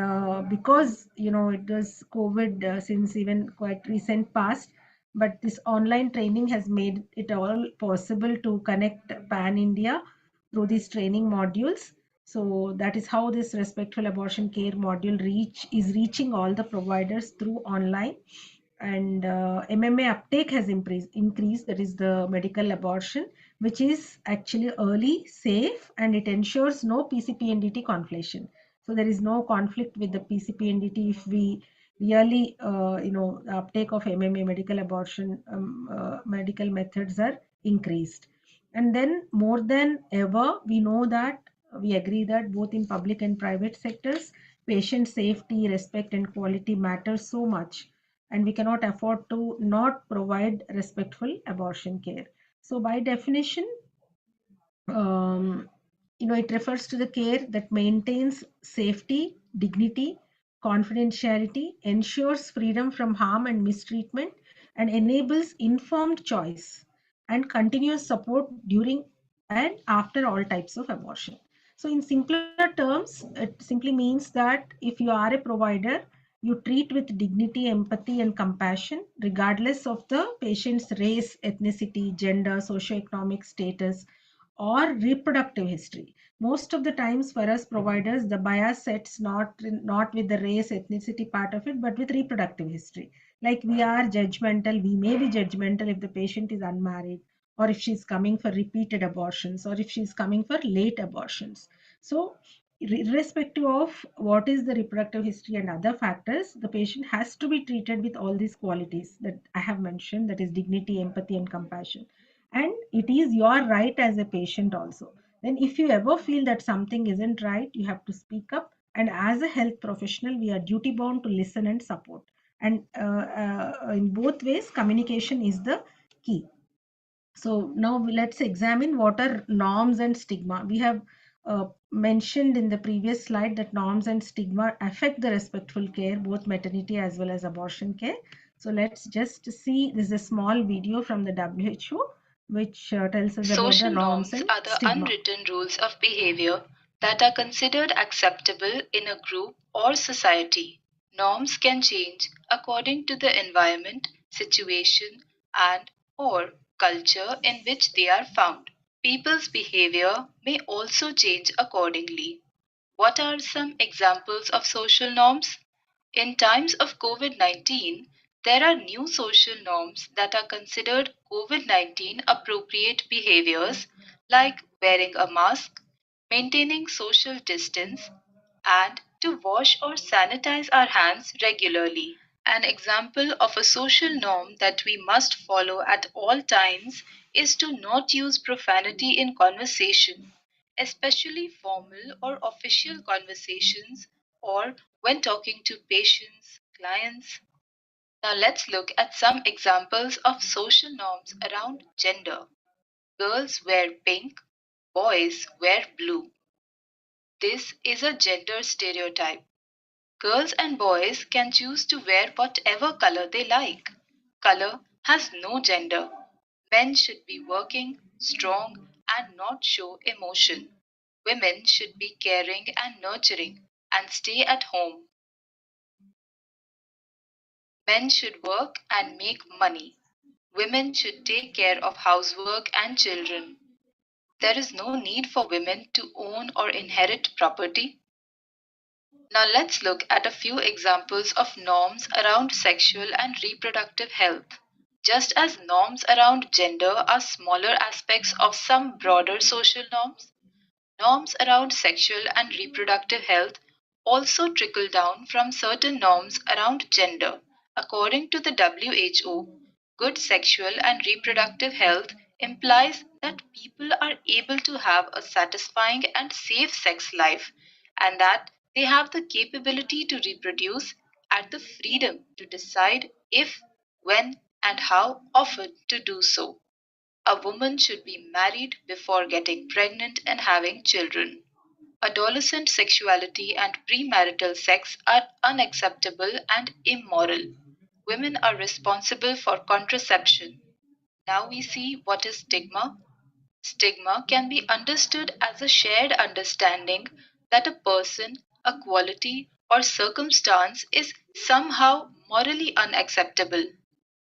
S3: because it was COVID since even quite recent past, but this online training has made it all possible to connect pan India through these training modules. So that is how this respectful abortion care module is reaching all the providers through online. And MMA uptake has increased, that is the medical abortion, which is actually early, safe, and it ensures no PCP-NDT conflation. So there is no conflict with the PCP-NDT if we really, the uptake of MMA, medical abortion, medical methods are increased. And then more than ever, we know that we agree that both in public and private sectors, patient safety, respect, and quality matter so much, and we cannot afford to not provide respectful abortion care. So by definition, it refers to the care that maintains safety, dignity, confidentiality, ensures freedom from harm and mistreatment, and enables informed choice and continuous support during and after all types of abortion. So in simpler terms, it simply means that if you are a provider, you treat with dignity, empathy, and compassion, regardless of the patient's race, ethnicity, gender, socioeconomic status, or reproductive history. Most of the times for us providers, the bias sets not with the race, ethnicity part of it, but with reproductive history. Like we are judgmental, we may be judgmental if the patient is unmarried, or if she's coming for repeated abortions, or if she's coming for late abortions. So irrespective of what is the reproductive history and other factors, the patient has to be treated with all these qualities that I have mentioned, that is dignity, empathy, and compassion. And it is your right as a patient also. Then if you ever feel that something isn't right, you have to speak up, and as a health professional we are duty bound to listen and support. And in both ways, communication is the key. So now let's examine what are norms and stigma. We have mentioned in the previous slide that norms and stigma affect the respectful care, both maternity as well as abortion care. So let's just see, this is a small video from the WHO which tells us about the
S7: Social
S3: norms
S7: norms
S3: and
S7: are the
S3: stigma.
S7: unwritten rules of behavior that are considered acceptable in a group or society. Norms can change according to the environment, situation, and/or culture in which they are found. People's behavior may also change accordingly. What are some examples of social norms? In times of COVID 19, there are new social norms that are considered COVID 19 appropriate behaviors like wearing a mask, maintaining social distance, and to wash or sanitize our hands regularly. An example of a social norm that we must follow at all times is to not use profanity in conversation, especially formal or official conversations or when talking to patients, clients. Now let's look at some examples of social norms around gender. Girls wear pink, boys wear blue. This is a gender stereotype. Girls and boys can choose to wear whatever color they like. Color has no gender. Men should be working, strong, and not show emotion. Women should be caring and nurturing and stay at home. Men should work and make money. Women should take care of housework and children. There is no need for women to own or inherit property. Now let's look at a few examples of norms around sexual and reproductive health. Just as norms around gender are smaller aspects of some broader social norms, norms around sexual and reproductive health also trickle down from certain norms around gender. According to the WHO, good sexual and reproductive health implies that people are able to have a satisfying and safe sex life, and that they have the capability to reproduce and the freedom to decide if, when, and how often to do so. A woman should be married before getting pregnant and having children. Adolescent sexuality and premarital sex are unacceptable and immoral. Women are responsible for contraception. Now we see what is stigma. Stigma can be understood as a shared understanding that a person, a quality, or circumstance is somehow morally unacceptable.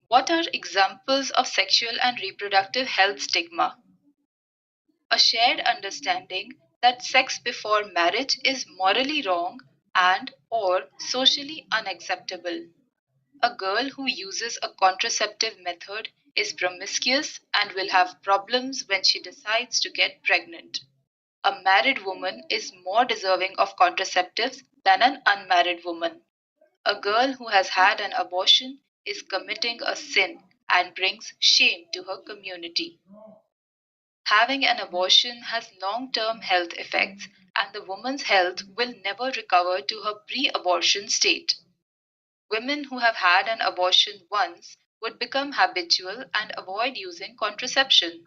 S7: What are examples of sexual and reproductive health stigma? A shared understanding that sex before marriage is morally wrong and or socially unacceptable. A girl who uses a contraceptive method is promiscuous and will have problems when she decides to get pregnant. a married woman is more deserving of contraceptives than an unmarried woman. A girl who has had an abortion is committing a sin and brings shame to her community. Having an abortion has long-term health effects, and the woman's health will never recover to her pre-abortion state. Women who have had an abortion once would become habitual and avoid using contraception.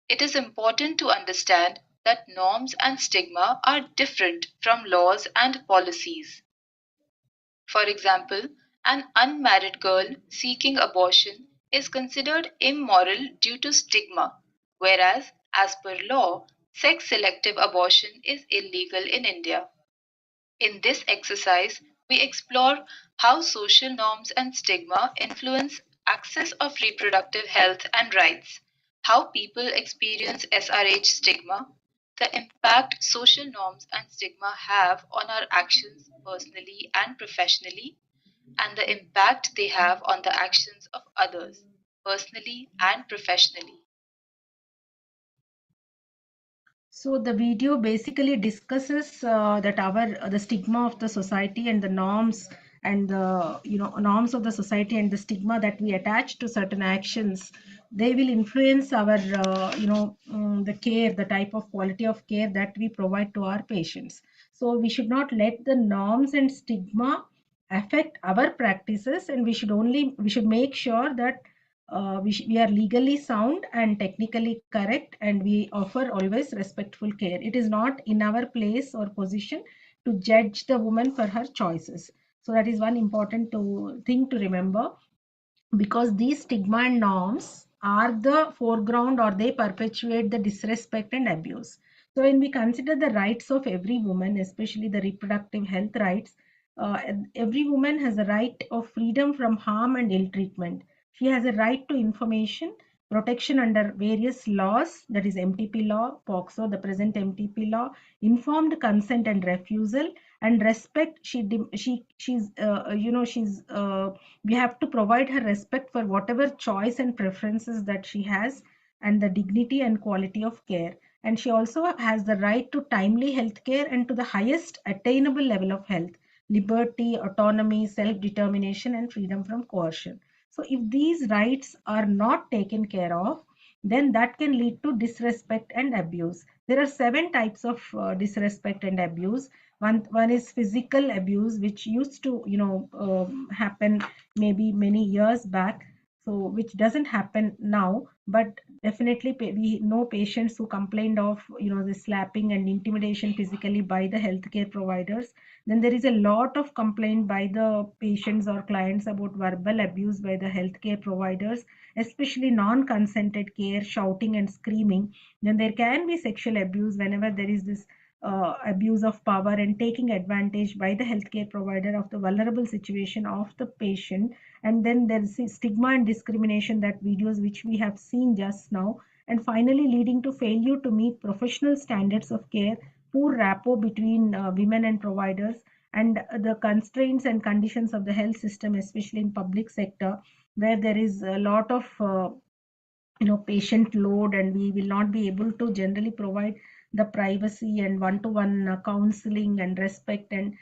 S7: It is important to understand that norms and stigma are different from laws and policies. For example, an unmarried girl seeking abortion is considered immoral due to stigma, whereas, as per law, sex selective abortion is illegal in India. In this exercise, we explore how social norms and stigma influence access of reproductive health and rights, how people experience SRH stigma, the impact social norms and stigma have on our actions personally and professionally, and the impact they have on the actions of others, personally and professionally.
S3: So the video basically discusses that our the stigma of the society and the norms and the norms of the society and the stigma that we attach to certain actions, they will influence our the care, the type of quality of care that we provide to our patients. So we should not let the norms and stigma affect our practices, and we should make sure that we are legally sound and technically correct, and we offer always respectful care. It is not in our place or position to judge the woman for her choices. So that is one important thing to remember, because these stigma and norms are the foreground, or they perpetuate the disrespect and abuse. So when we consider the rights of every woman, especially the reproductive health rights, uh, every woman has a right of freedom from harm and ill treatment. She has a right to information, protection under various laws, that is MTP law, POXO, the present MTP law, informed consent and refusal, and respect. We have to provide her respect for whatever choice and preferences that she has, and the dignity and quality of care. And she also has the right to timely health care and to the highest attainable level of health, liberty, autonomy, self-determination, and freedom from coercion. So if these rights are not taken care of, then that can lead to disrespect and abuse. There are 7 types of disrespect and abuse. One is physical abuse, which used to happen maybe many years back, so which doesn't happen now, but definitely we know patients who complained of the slapping and intimidation physically by the healthcare providers. Then there is a lot of complaint by the patients or clients about verbal abuse by the healthcare providers, especially non-consented care, shouting and screaming. Then there can be sexual abuse whenever there is this abuse of power and taking advantage by the healthcare provider of the vulnerable situation of the patient. And then there's stigma and discrimination, that videos which we have seen just now. And finally leading to failure to meet professional standards of care, poor rapport between women and providers, and the constraints and conditions of the health system, especially in public sector, where there is a lot of patient load, and we will not be able to generally provide the privacy and one-to-one counseling and respect and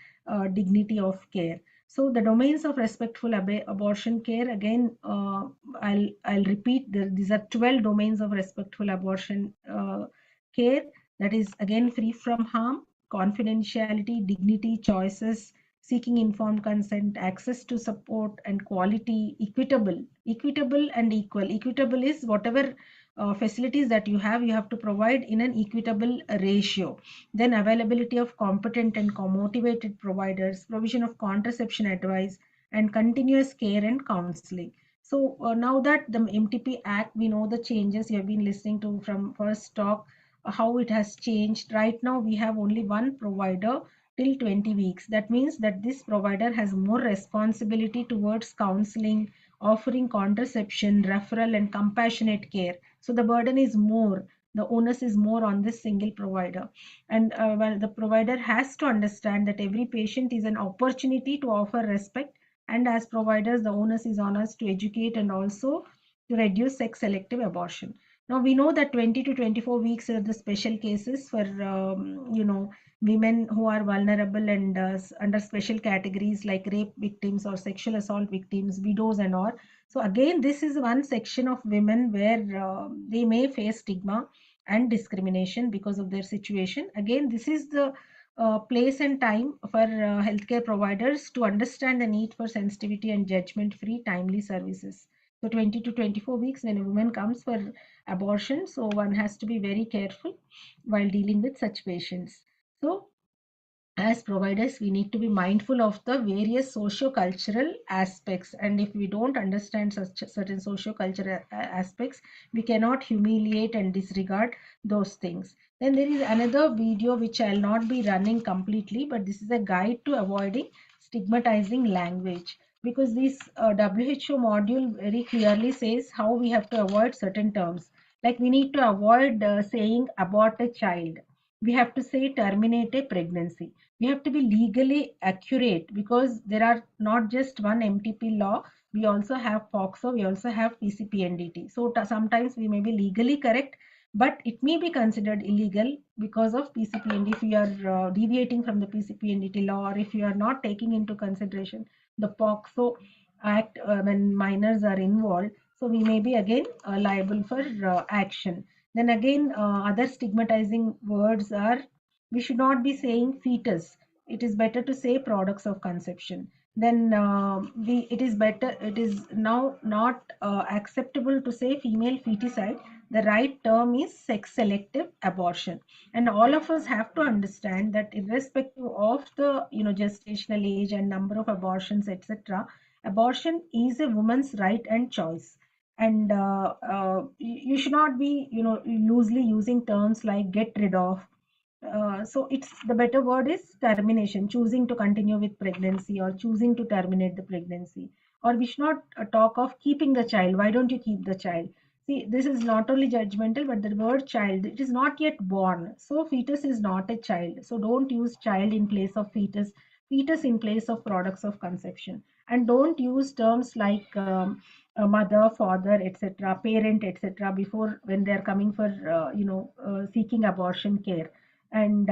S3: dignity of care. So the domains of respectful abortion care, again, I'll repeat, these are 12 domains of respectful abortion care. That is, again, free from harm, confidentiality, dignity, choices, seeking informed consent, access to support and quality, equitable and equal. Equitable is whatever facilities that you have to provide in an equitable ratio. Then availability of competent and motivated providers, provision of contraception advice, and continuous care and counseling. So now that the MTP Act, we know the changes you have been listening to from first talk, how it has changed. Right now we have only one provider till 20 weeks. That means that this provider has more responsibility towards counseling, offering contraception, referral, and compassionate care. So the burden is more, the onus is more on this single provider. And well, the provider has to understand that every patient is an opportunity to offer respect. And as providers, the onus is on us to educate and also to reduce sex selective abortion. Now we know that 20 to 24 weeks are the special cases for women who are vulnerable and under special categories like rape victims or sexual assault victims, widows and all. So again, this is one section of women where they may face stigma and discrimination because of their situation. Again, this is the place and time for healthcare providers to understand the need for sensitivity and judgment-free timely services. So 20 to 24 weeks when a woman comes for abortion, so one has to be very careful while dealing with such patients. So as providers, we need to be mindful of the various socio-cultural aspects, and if we don't understand such certain socio-cultural aspects, we cannot humiliate and disregard those things. Then there is another video which I'll not be running completely, but this is a guide to avoiding stigmatizing language, because this WHO module very clearly says how we have to avoid certain terms. Like we need to avoid saying abort a child. We have to say terminate a pregnancy. We have to be legally accurate, because there are not just one MTP law. We also have POCSO, we also have PCPNDT. So sometimes we may be legally correct, but it may be considered illegal because of PCPND if you are deviating from the PCPNDT law, or if you are not taking into consideration the POCSO Act when minors are involved. So we may be again liable for action. Then again, other stigmatizing words are, we should not be saying fetus. It is better to say products of conception. Then it is now not acceptable to say female feticide. The right term is sex selective abortion. And all of us have to understand that irrespective of the gestational age and number of abortions, etc., abortion is a woman's right and choice. And you should not be loosely using terms like get rid of. So it's the better word is termination, choosing to continue with pregnancy or choosing to terminate the pregnancy. Or we should not talk of keeping the child. Why don't you keep the child? See, this is not only judgmental, but the word child, it is not yet born. So fetus is not a child. So don't use child in place of fetus, fetus in place of products of conception. And don't use terms like a mother, father, etc., parent, etc., before when they are coming for seeking abortion care. And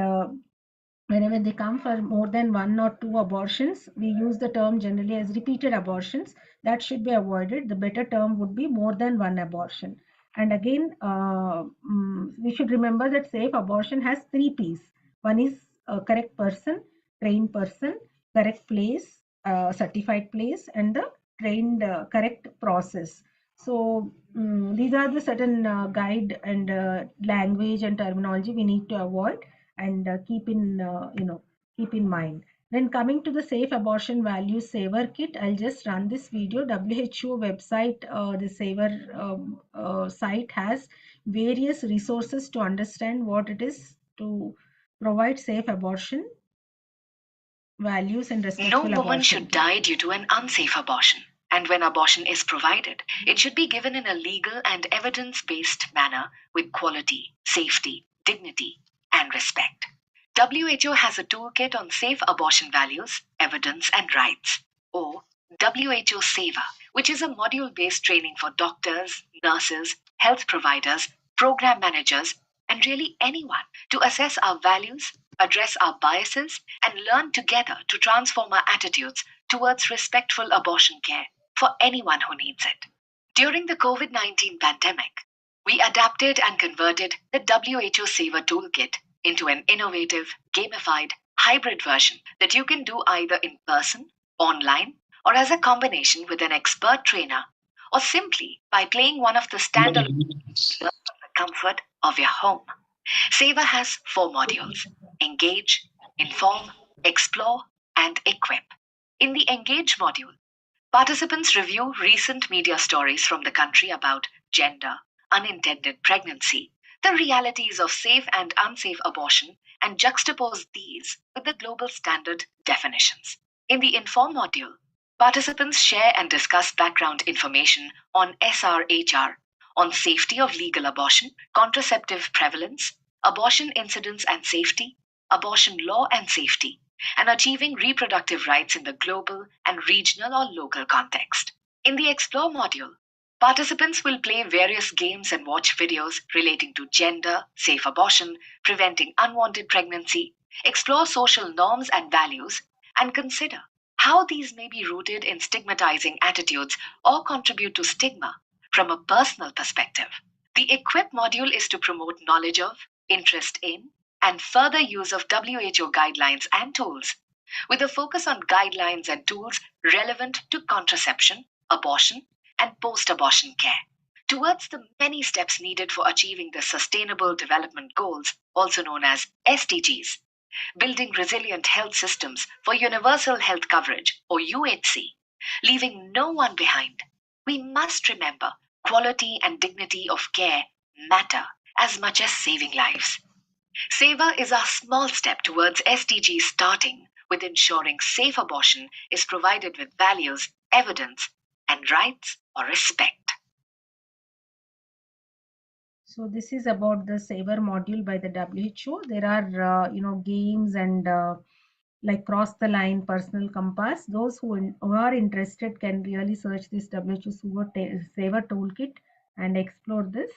S3: whenever they come for more than one or two abortions, we use the term generally as repeated abortions. That should be avoided. The better term would be more than one abortion. And again, we should remember that safe abortion has 3 P's. One is correct person, trained person, correct place, certified place, and the trained correct process. So these are the certain guide and language and terminology we need to avoid and keep in mind. Then coming to the Safe Abortion Values Saver Kit, I'll just run this video. WHO website, the Saver site has various resources to understand what it is to provide safe abortion values and
S7: No
S3: respectful
S7: woman
S3: abortion
S7: should
S3: care.
S7: die due to an unsafe abortion. And when abortion is provided, it should be given in a legal and evidence based manner with quality, safety, dignity, and respect. WHO has a toolkit on safe abortion values, evidence, and rights, or WHO Saver, which is a module based training for doctors, nurses, health providers, program managers, and really anyone to assess our values, address our biases, and learn together to transform our attitudes towards respectful abortion care for anyone who needs it. During the COVID-19 pandemic, we adapted and converted the WHO Saver Toolkit into an innovative, gamified, hybrid version that you can do either in person, online, or as a combination with an expert trainer, or simply by playing one of the standalone games from the comfort of your home. Saver has 4 modules: Engage, Inform, Explore, and Equip. In the Engage module, participants review recent media stories from the country about gender, unintended pregnancy, the realities of safe and unsafe abortion, and juxtapose these with the global standard definitions. In the Inform module, participants share and discuss background information on SRHR, on safety of legal abortion, contraceptive prevalence, abortion incidence and safety, abortion law and safety, and achieving reproductive rights in the global and regional or local context. In the Explore module,
S8: Participants will play various games and watch videos relating to gender, safe abortion, preventing unwanted pregnancy, explore social norms and values, and consider how these may be rooted in stigmatizing attitudes or contribute to stigma from a personal perspective. The Equip module is to promote knowledge of, interest in, and further use of WHO guidelines and tools, with a focus on guidelines and tools relevant to contraception, abortion, and post-abortion care, towards the many steps needed for achieving the Sustainable Development Goals, also known as SDGs, building resilient health systems for universal health coverage, or UHC, leaving no one behind. We must remember quality and dignity of care matter as much as saving lives. SAVOR is our small step towards SDGs, starting with ensuring safe abortion is provided with values, evidence, and rights or respect.
S3: So this is about the SAVOR module by the WHO. There are, games and like Cross the Line, Personal Compass. Those who are interested can really search this WHO SAVOR toolkit and explore this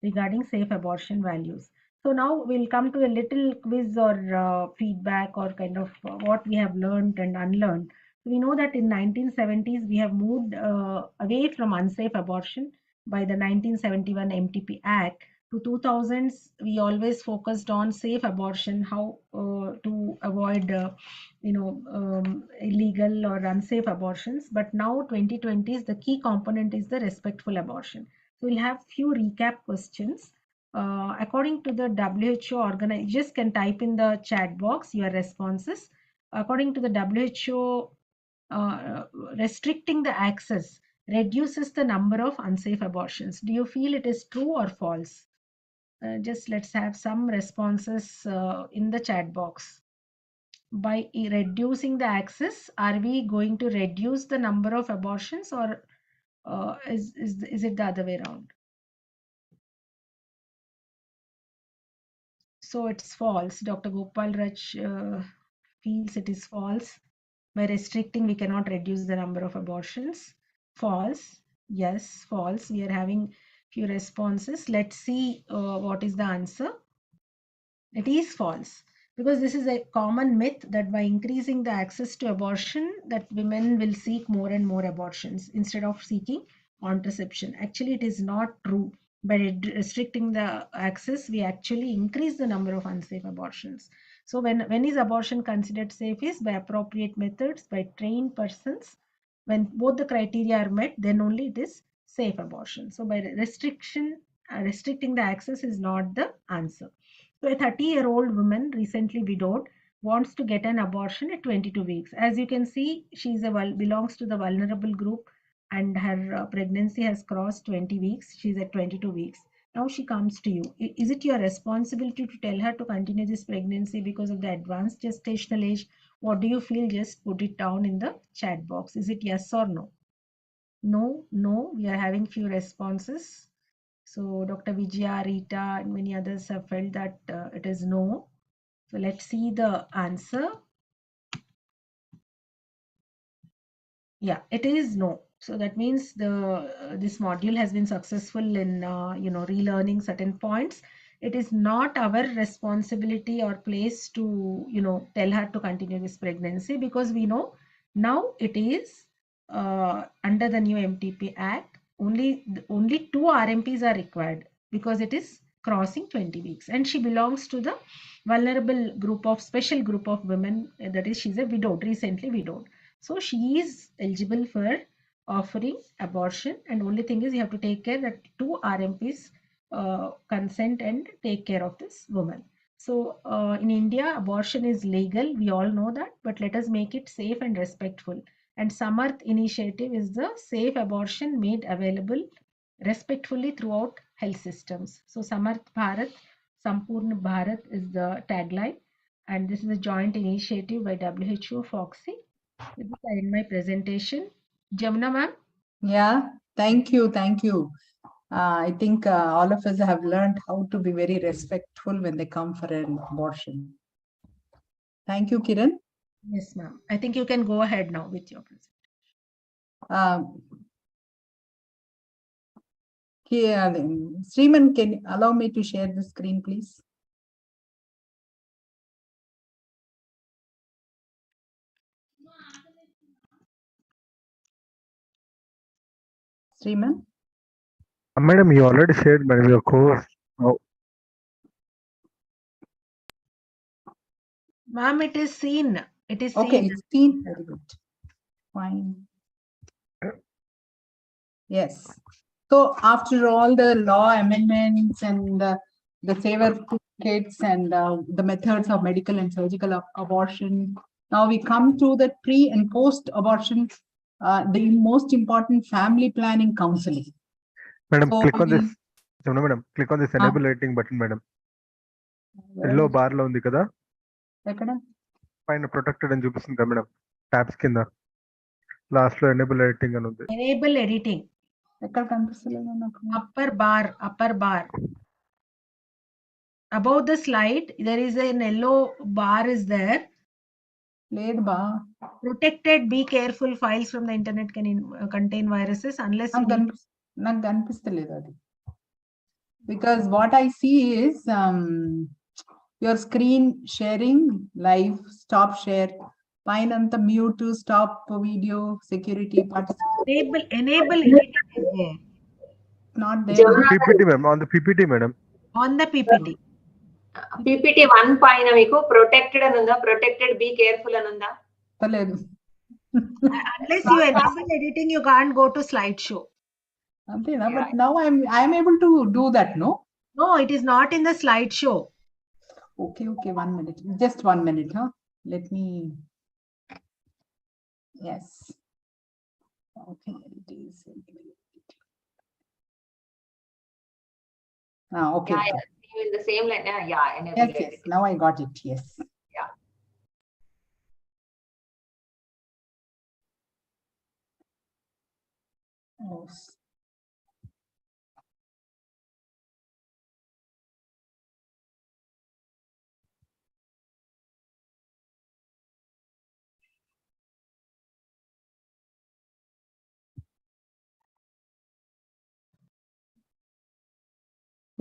S3: regarding safe abortion values. So now we'll come to a little quiz or feedback or kind of what we have learned and unlearned. We know that in 1970s we have moved away from unsafe abortion by the 1971 MTP Act. To 2000s, we always focused on safe abortion, how to avoid, illegal or unsafe abortions. But now 2020s, the key component is the respectful abortion. So we'll have few recap questions. According to the WHO organization, just can type in the chat box your responses. According to the WHO, restricting the access reduces the number of unsafe abortions. Do you feel it is true or false? Just let's have some responses in the chat box. By reducing the access, are we going to reduce the number of abortions, or is it the other way around? So it's false. Dr. Gopal Raj feels it is false. By restricting, we cannot reduce the number of abortions. False. Yes, false. We are having few responses. Let's see what is the answer. It is false, because this is a common myth that by increasing the access to abortion, that women will seek more and more abortions instead of seeking contraception. Actually, it is not true. By restricting the access, we actually increase the number of unsafe abortions. So when is abortion considered safe? Is by appropriate methods, by trained persons. When both the criteria are met, then only it is safe abortion. So by restricting the access is not the answer. So a 30-year-old woman, recently widowed, wants to get an abortion at 22 weeks. As you can see, she belongs to the vulnerable group, and her pregnancy has crossed 20 weeks. She's at 22 weeks. Now she comes to you. Is it your responsibility to tell her to continue this pregnancy because of the advanced gestational age? What do you feel? Just put it down in the chat box. Is it yes or no? No, no. We are having few responses. So Dr. Vijaya, Rita, and many others have felt that it is no. So let's see the answer. Yeah, it is no. So that means this module has been successful in relearning certain points. It is not our responsibility or place to tell her to continue this pregnancy, because we know now it is under the new MTP Act. Only 2 RMPs are required, because it is crossing 20 weeks, and she belongs to the vulnerable group of special group of women. That is, she's a widowed, recently widowed. So she is eligible for offering abortion, and only thing is you have to take care that 2 RMPs consent and take care of this woman. So in India, abortion is legal. We all know that, but let us make it safe and respectful. And Samarth initiative is the safe abortion made available respectfully throughout health systems. So Samarth Bharat, Sampurna Bharat is the tagline, and this is a joint initiative by WHO, FOXI. With this, I end my presentation. Jamuna ma'am.
S2: Yeah, thank you. Thank you. I think all of us have learned how to be very respectful when they come for an abortion. Thank you, Kiran.
S3: Yes, ma'am. I think you can go ahead now with your presentation.
S2: Here, then. Sriman, can you allow me to share the screen, please? Sriman?
S4: Madam, you already shared, madam, your course. Oh,
S3: Ma'am, it is seen. It is
S2: Okay,
S3: seen.
S2: it's seen. Very good. Fine. Yes. So after all the law amendments and the saver kits and the methods of medical and surgical abortion, now we come to the pre and post abortion, the most important family planning counseling.
S4: madam,
S2: So
S4: click on
S2: we-
S4: this. No, madam, click on this enable rating button, madam.
S2: where
S4: Yellow
S2: is-
S4: bar lo undi kada.
S2: ఎక్కడ?
S4: Pine protected and చూపిస్తుంది కదా, madam. Tabs కింద. Last లో enable rating అని ఉంది.
S3: Enable editing.
S2: ఎక్కడ కనిపిస్తలేదు నాకు?
S3: Upper bar. Above the slide, there is an yellow bar is there.
S2: లేదు బా.
S3: Protected, be careful, files from the internet can contain viruses unless you need.
S2: నాకు కనిపిస్తలేదు అది. Because what I see is your screen sharing, live, stop share, pine and the mute to stop video, security, participate.
S3: Enable editing is there.
S2: Not there.
S4: On the PPT, ma'am. On the PPT, madam.
S3: On the PPT.
S5: PPT 1 పైన మీకు protected అని ఉందా, protected be careful అని ఉందా?
S2: లేదు.
S3: Unless you enable editing, you can't go to slideshow.
S2: అంతేనా? But now I am able to do that, no?
S3: No, it is not in the slideshow.
S2: Okay, 1 minute. Just 1 minute, huh? Let me. Yes. Okay, it is. Okay.
S5: Yeah, in the same line. Yeah, enable
S2: Yes,
S5: editing.
S2: yes. Now I got it. Yes.
S5: Yeah.
S2: Oh.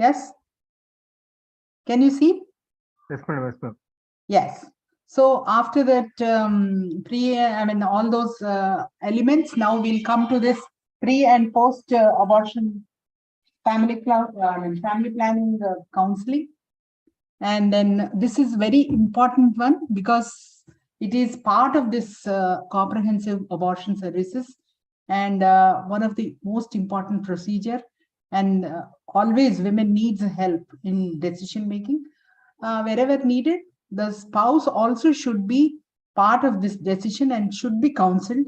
S2: Yes. Can you see?
S4: Yes, madam. Yes, ma'am.
S2: Yes. So after that, all those elements, now we'll come to this pre and post abortion family planning counseling. And then this is very important one because it is part of this comprehensive abortion services and one of the most important procedure. And always women needs help in decision making. Wherever needed, the spouse also should be part of this decision and should be counseled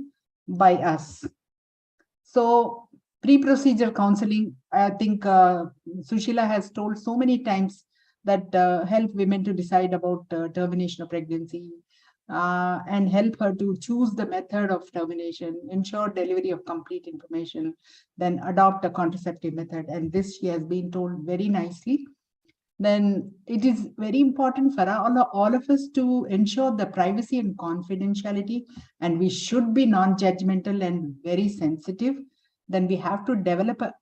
S2: by us. So pre-procedure counseling, I think Sushila has told so many times that help women to decide about termination of pregnancy and help her to choose the method of termination, ensure delivery of complete information, then adopt a contraceptive method. And this she has been told very nicely. Then it is very important for all of us to ensure the privacy and confidentiality, and we should be non-judgmental and very sensitive. Then we have to develop a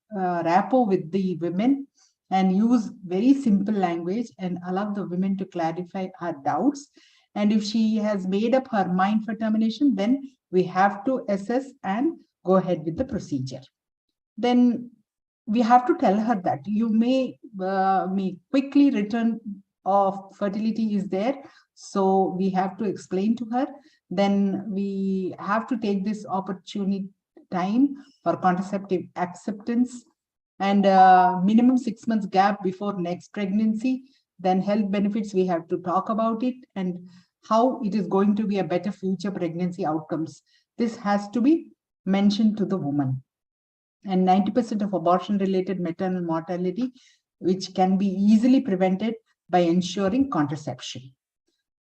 S2: rapport with the women and use very simple language and allow the women to clarify her doubts. And if she has made up her mind for termination, then we have to assess and go ahead with the procedure. Then we have to tell her that you may quickly return of fertility is there. So we have to explain to her. Then we have to take this opportunity time for contraceptive acceptance and minimum 6 months gap before next pregnancy. Then health benefits, we have to talk about it and how it is going to be a better future pregnancy outcomes. This has to be mentioned to the woman. And 90% of abortion-related maternal mortality, which can be easily prevented by ensuring contraception.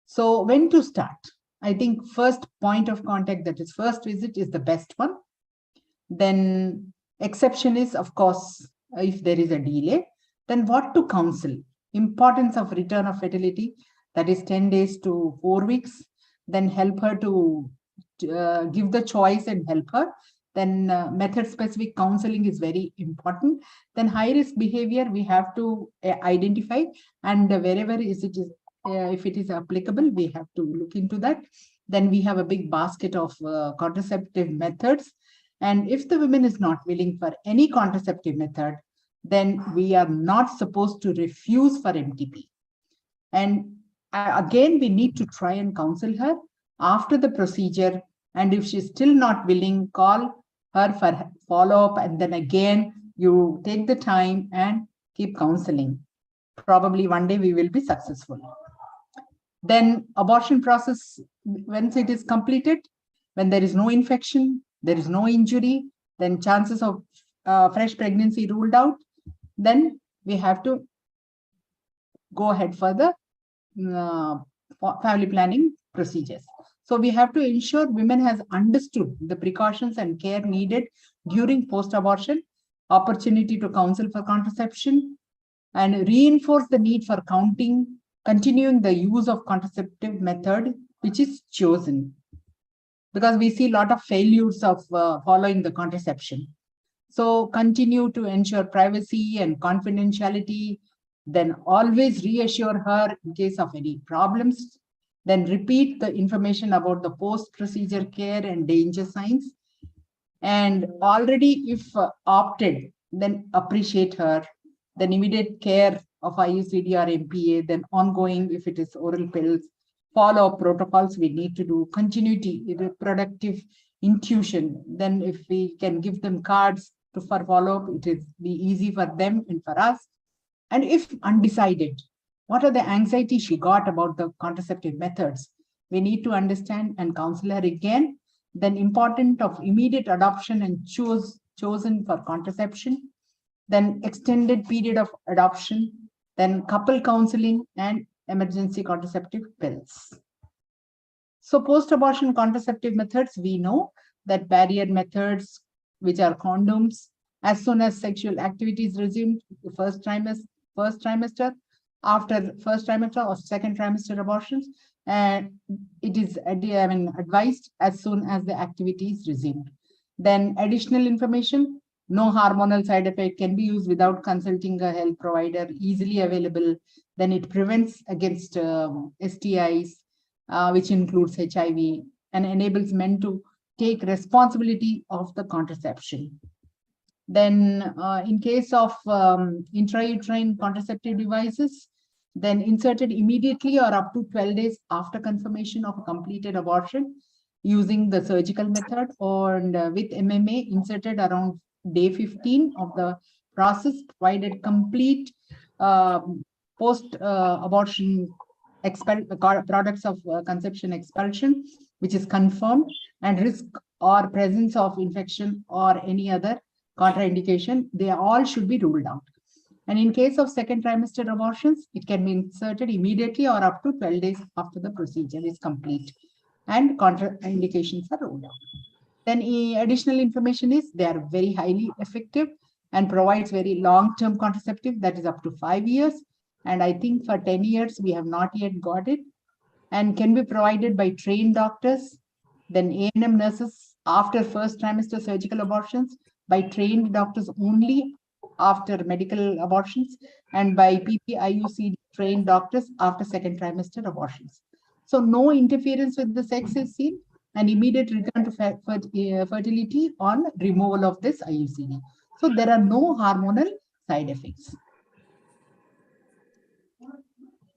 S2: So when to start? I think first point of contact, that is first visit, is the best one. Then exception is, of course, if there is a delay. Then what to counsel? Importance of return of fertility, that is 10 days to 4 weeks. Then help her to give the choice and help her. Then method-specific counseling is very important. Then high-risk behavior we have to identify, and wherever if it is applicable, we have to look into that. Then we have a big basket of contraceptive methods. And if the woman is not willing for any contraceptive method, then we are not supposed to refuse for MTP. And again, we need to try and counsel her after the procedure. And if she's still not willing, call her for follow-up. And then again, you take the time and keep counseling. Probably one day we will be successful. Then abortion process, once it is completed, when there is no infection, there is no injury, then chances of fresh pregnancy ruled out, then we have to go ahead for the family planning procedures. So we have to ensure women has understood the precautions and care needed during post-abortion, opportunity to counsel for contraception, and reinforce the need for continuing the use of contraceptive method which is chosen. Because we see a lot of failures of following the contraception. So continue to ensure privacy and confidentiality, then always reassure her in case of any problems, then repeat the information about the post-procedure care and danger signs. And already if opted, then appreciate her, then immediate care of IUCD or MPA, then ongoing if it is oral pills, follow-up protocols we need to do, continuity, reproductive intuition. Then if we can give them cards for follow-up, it is be easy for them and for us. And if undecided, what are the anxiety she got about the contraceptive methods? We need to understand and counsel her again. Then important of immediate adoption and chosen for contraception. Then extended period of adoption. Then couple counseling and emergency contraceptive pills. So post-abortion contraceptive methods, we know that barrier methods, which are condoms, as soon as sexual activity is resumed, the first trimester, after first trimester or second trimester abortions, and it is advised as soon as the activity is resumed. Then additional information, no hormonal side effect, can be used without consulting a health provider, easily available. Then it prevents against STIs, which includes HIV, and enables men to take responsibility of the contraception. Then in case of intrauterine contraceptive devices, then inserted immediately or up to 12 days after confirmation of a completed abortion using the surgical method, or with MMA inserted around day 15 of the process, provided complete post-abortion products of conception expulsion, which is confirmed, and risk or presence of infection or any other contraindication, they all should be ruled out. And in case of second trimester abortions, it can be inserted immediately or up to 12 days after the procedure is complete and contraindications are ruled out. Then additional information is they are very highly effective and provides very long-term contraceptive, that is up to 5 years. And I think for 10 years, we have not yet got it, and can be provided by trained doctors, then A&M nurses after first trimester surgical abortions, by trained doctors only after medical abortions, and by PPIUCD trained doctors after second trimester abortions. So no interference with the sex is seen, and immediate return to fertility on removal of this IUCD. So there are no hormonal side effects.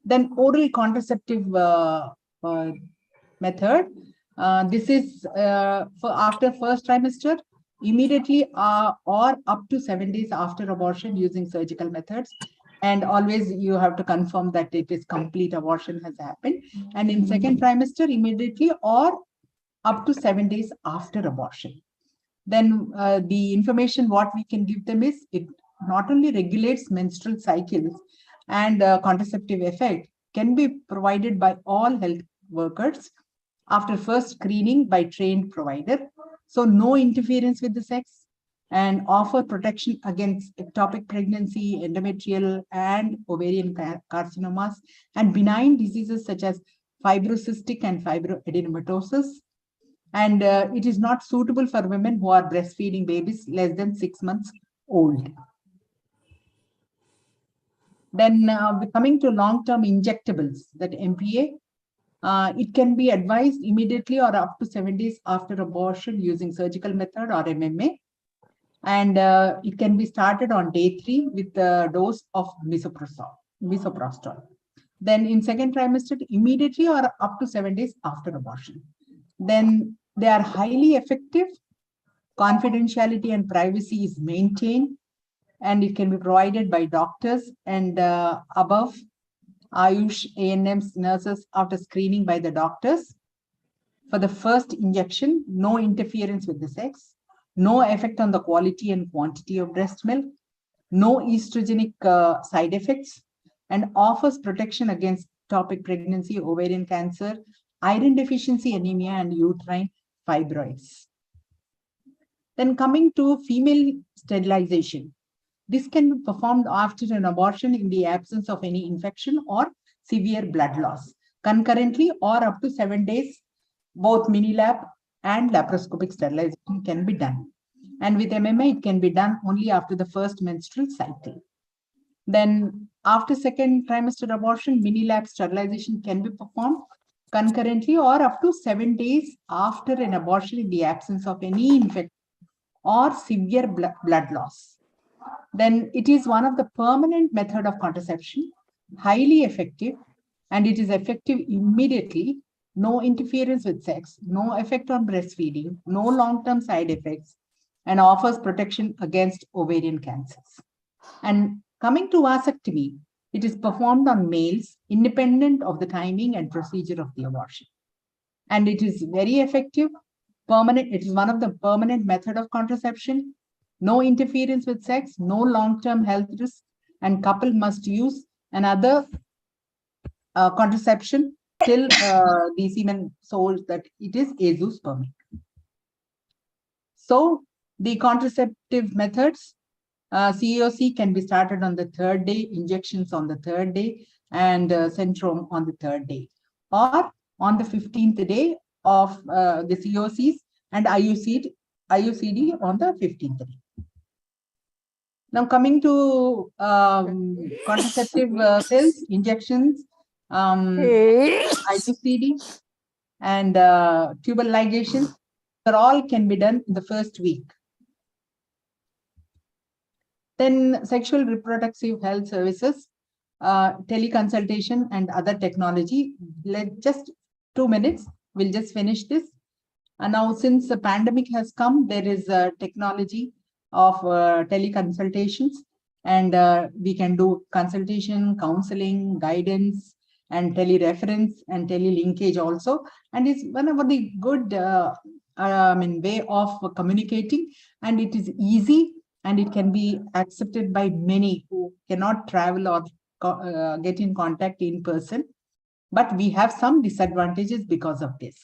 S2: Then oral contraceptive method. This is for after first trimester, immediately or up to 7 days after abortion using surgical methods. And always you have to confirm that it is complete abortion has happened. And in second trimester, immediately or up to 7 days after abortion. Then the information what we can give them is, it not only regulates menstrual cycles and contraceptive effect, can be provided by all health workers after first screening by trained provider. So no interference with the sex, and offer protection against ectopic pregnancy, endometrial and ovarian carcinomas, and benign diseases such as fibrocystic and fibroadenomatosis. And it is not suitable for women who are breastfeeding babies less than 6 months old. Then coming to long-term injectables, that MPA, it can be advised immediately or up to 7 days after abortion using surgical method or MMA. And it can be started on day 3 with the dose of misoprostol. Then in second trimester, immediately or up to 7 days after abortion. Then they are highly effective. Confidentiality and privacy is maintained, and it can be provided by doctors and above Ayush ANMs nurses after screening by the doctors. For the first injection, no interference with the sex, no effect on the quality and quantity of breast milk, no estrogenic side effects, and offers protection against ectopic pregnancy, ovarian cancer, iron deficiency anemia, and uterine fibroids. Then coming to female sterilization. This can be performed after an abortion in the absence of any infection or severe blood loss. Concurrently or up to 7 days, both mini-lap and laparoscopic sterilization can be done. And with MMA, it can be done only after the first menstrual cycle. Then after second trimester abortion, mini-lap sterilization can be performed concurrently or up to 7 days after an abortion in the absence of any infection or severe blood loss. Then it is one of the permanent method of contraception, highly effective, and it is effective immediately, no interference with sex, no effect on breastfeeding, no long-term side effects, and offers protection against ovarian cancers. And coming to vasectomy, it is performed on males independent of the timing and procedure of the abortion. And it is very effective, permanent. It is one of the permanent method of contraception, no interference with sex, no long-term health risk, and couple must use another contraception till the semen shows that it is azoospermic. So the contraceptive methods, CEOC can be started on the 3rd day, injections on the 3rd day, and centrome on the 3rd day, or on the 15th day of the COCs, and IUCD on the 15th day. Now coming to contraceptive pills, injections, IUCD, and tubal ligation, all can be done in the first week. Then sexual reproductive health services, teleconsultation and other technology. Just 2 minutes, we'll just finish this. And now since the pandemic has come, there is a technology of teleconsultations, and we can do consultation, counseling, guidance, and telereference and telelinkage also. And it's one of the good way of communicating, and it is easy, and it can be accepted by many who cannot travel or get in contact in person. But we have some disadvantages because of this.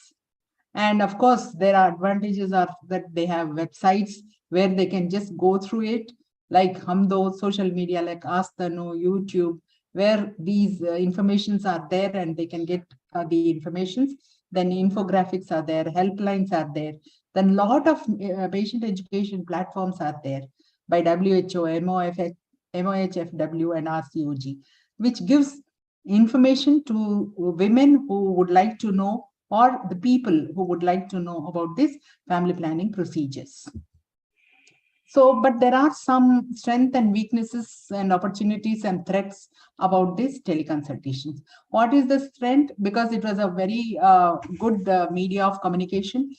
S2: And of course, there are advantages of that they have websites where they can just go through it, like Hamdo, social media like Ask Tanu, YouTube, where these informations are there and they can get the informations. Then infographics are there, helplines are there. Then a lot of patient education platforms are there by WHO, MOHFW, and RCOG, which gives information to women who would like to know, or the people who would like to know about this family planning procedures. So, but there are some strengths and weaknesses and opportunities and threats about this teleconsultations. What is the strength? Because it was a very good media of communication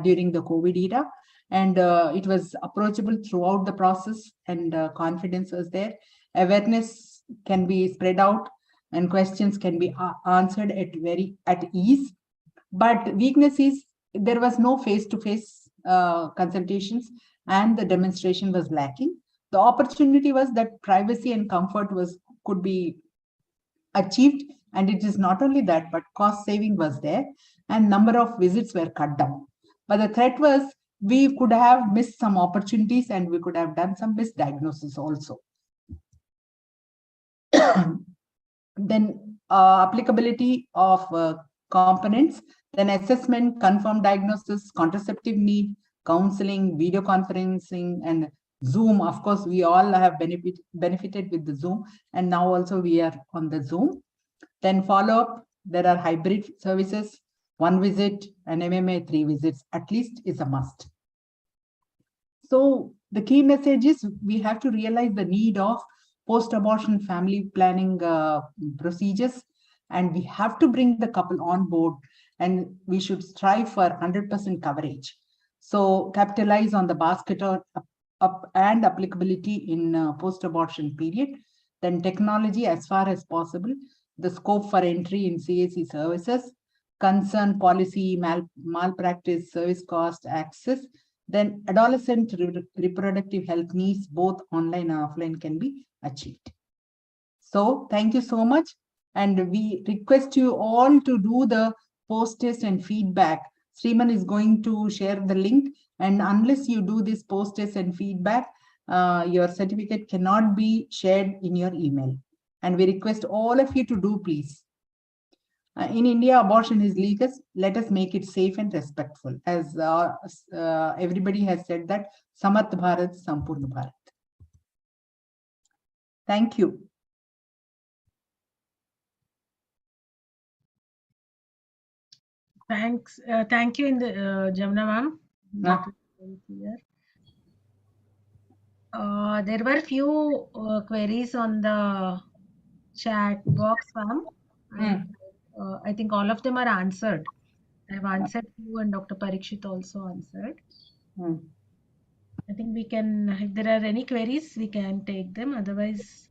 S2: during the COVID era, and it was approachable throughout the process, and confidence was there. Awareness can be spread out, and questions can be answered at ease. But weakness is there was no face-to-face consultations, and the demonstration was lacking. The opportunity was that privacy and comfort could be achieved, and it is not only that, but cost saving was there, and number of visits were cut down. But the threat was we could have missed some opportunities, and we could have done some misdiagnosis also. Then applicability of components. Then assessment, confirmed diagnosis, contraceptive need, counseling, video conferencing, and Zoom. Of course, we all have benefited with the Zoom, and now also we are on the Zoom. Then follow-up, there are hybrid services, 1 visit, and MMA 3 visits at least is a must. So the key message is we have to realize the need of post-abortion family planning procedures, and we have to bring the couple on board, and we should strive for 100% coverage. So capitalize on the basket and applicability in post-abortion period. Then technology as far as possible, the scope for entry in CAC services, concern policy, malpractice, service cost, access. Then adolescent reproductive health needs, both online and offline, can be achieved. So thank you so much. And we request you all to do the post-test and feedback. Sriman is going to share the link. And unless you do this post-test and feedback, your certificate cannot be shared in your email. And we request all of you to do, please. In India, abortion is legal. Let us make it safe and respectful. As everybody has said that, Samarth Bharat, Sampurna Bharat. Thank you.
S3: Thanks. Thank you, Jamna ma'am. There were few queries on the chat box, ma'am. I think all of them are answered. I have answered you, and Dr. Parikshit also answered. I think we can, if there are any queries, we can take them. Otherwise,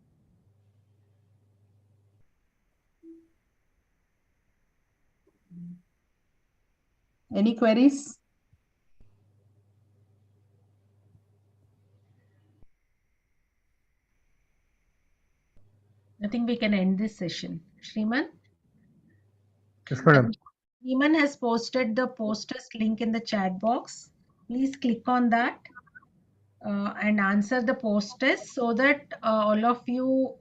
S2: any queries?
S3: I think we can end this session. Shriman?
S4: Yes, madam.
S3: Shriman has posted the post-test link in the chat box. Please click on that and answer the post-test so that all of you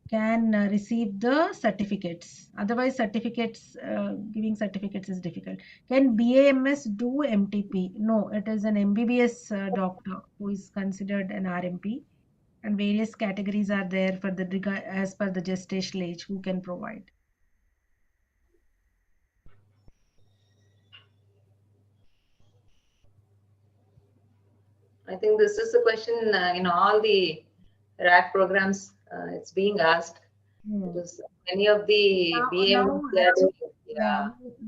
S3: can receive the certificates. Otherwise, giving certificates is difficult. Can BAMS do MTP? No, it is an MBBS doctor who is considered an RMP, and various categories are there for the as per the gestational age who can provide.
S5: I think this is a question in all the RAC programs. It's being asked. Because many of the BAMS,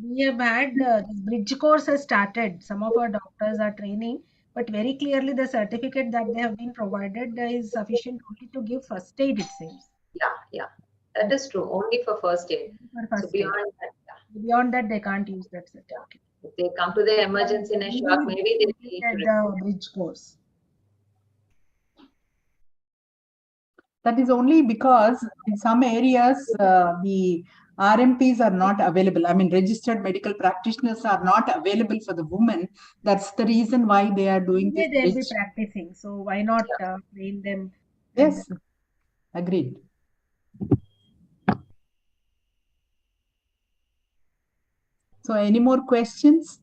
S3: we have had this bridge course has started. Some of our doctors are training, but very clearly the certificate that they have been provided is sufficient only to give first aid, it seems.
S5: Yeah, that is true. Only for first aid. So
S3: beyond that, they can't use that certificate.
S5: If they come to the emergency in a shock, maybe they need to
S3: the bridge course.
S2: That is only because in some areas, the RMPs are not available. I mean, registered medical practitioners are not available for the women. That's the reason why they are doing this.
S3: They'll be practicing. So why not train them?
S2: Yes, agreed. So any more questions?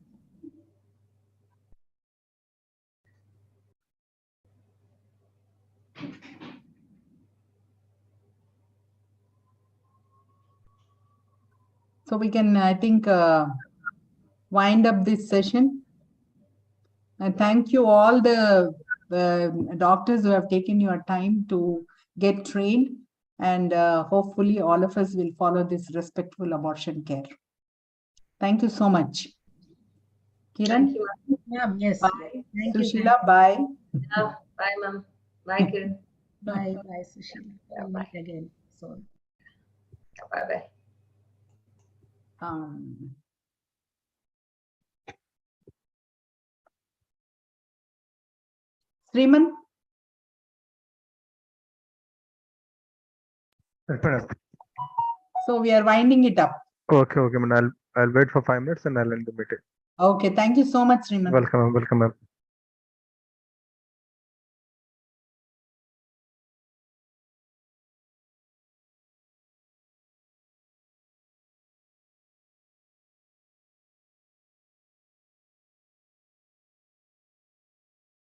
S2: So we can, I think, wind up this session. And thank you all the doctors who have taken your time to get trained. And hopefully all of us will follow this respectful abortion care. Thank you so much. Kiran?
S5: Thank you,
S3: yes.
S2: Bye. Sushila, bye.
S5: Bye, ma'am. Bye, Kiran.
S3: Bye, Sushila. We'll meet again soon.
S5: Bye-bye.
S2: Sriman?
S4: Yes, madam.
S2: So we are winding it up.
S4: Okay, madam. I'll wait for 5 minutes and I'll end the meeting.
S2: Okay, thank you so much, Sriman.
S4: Welcome, ma'am.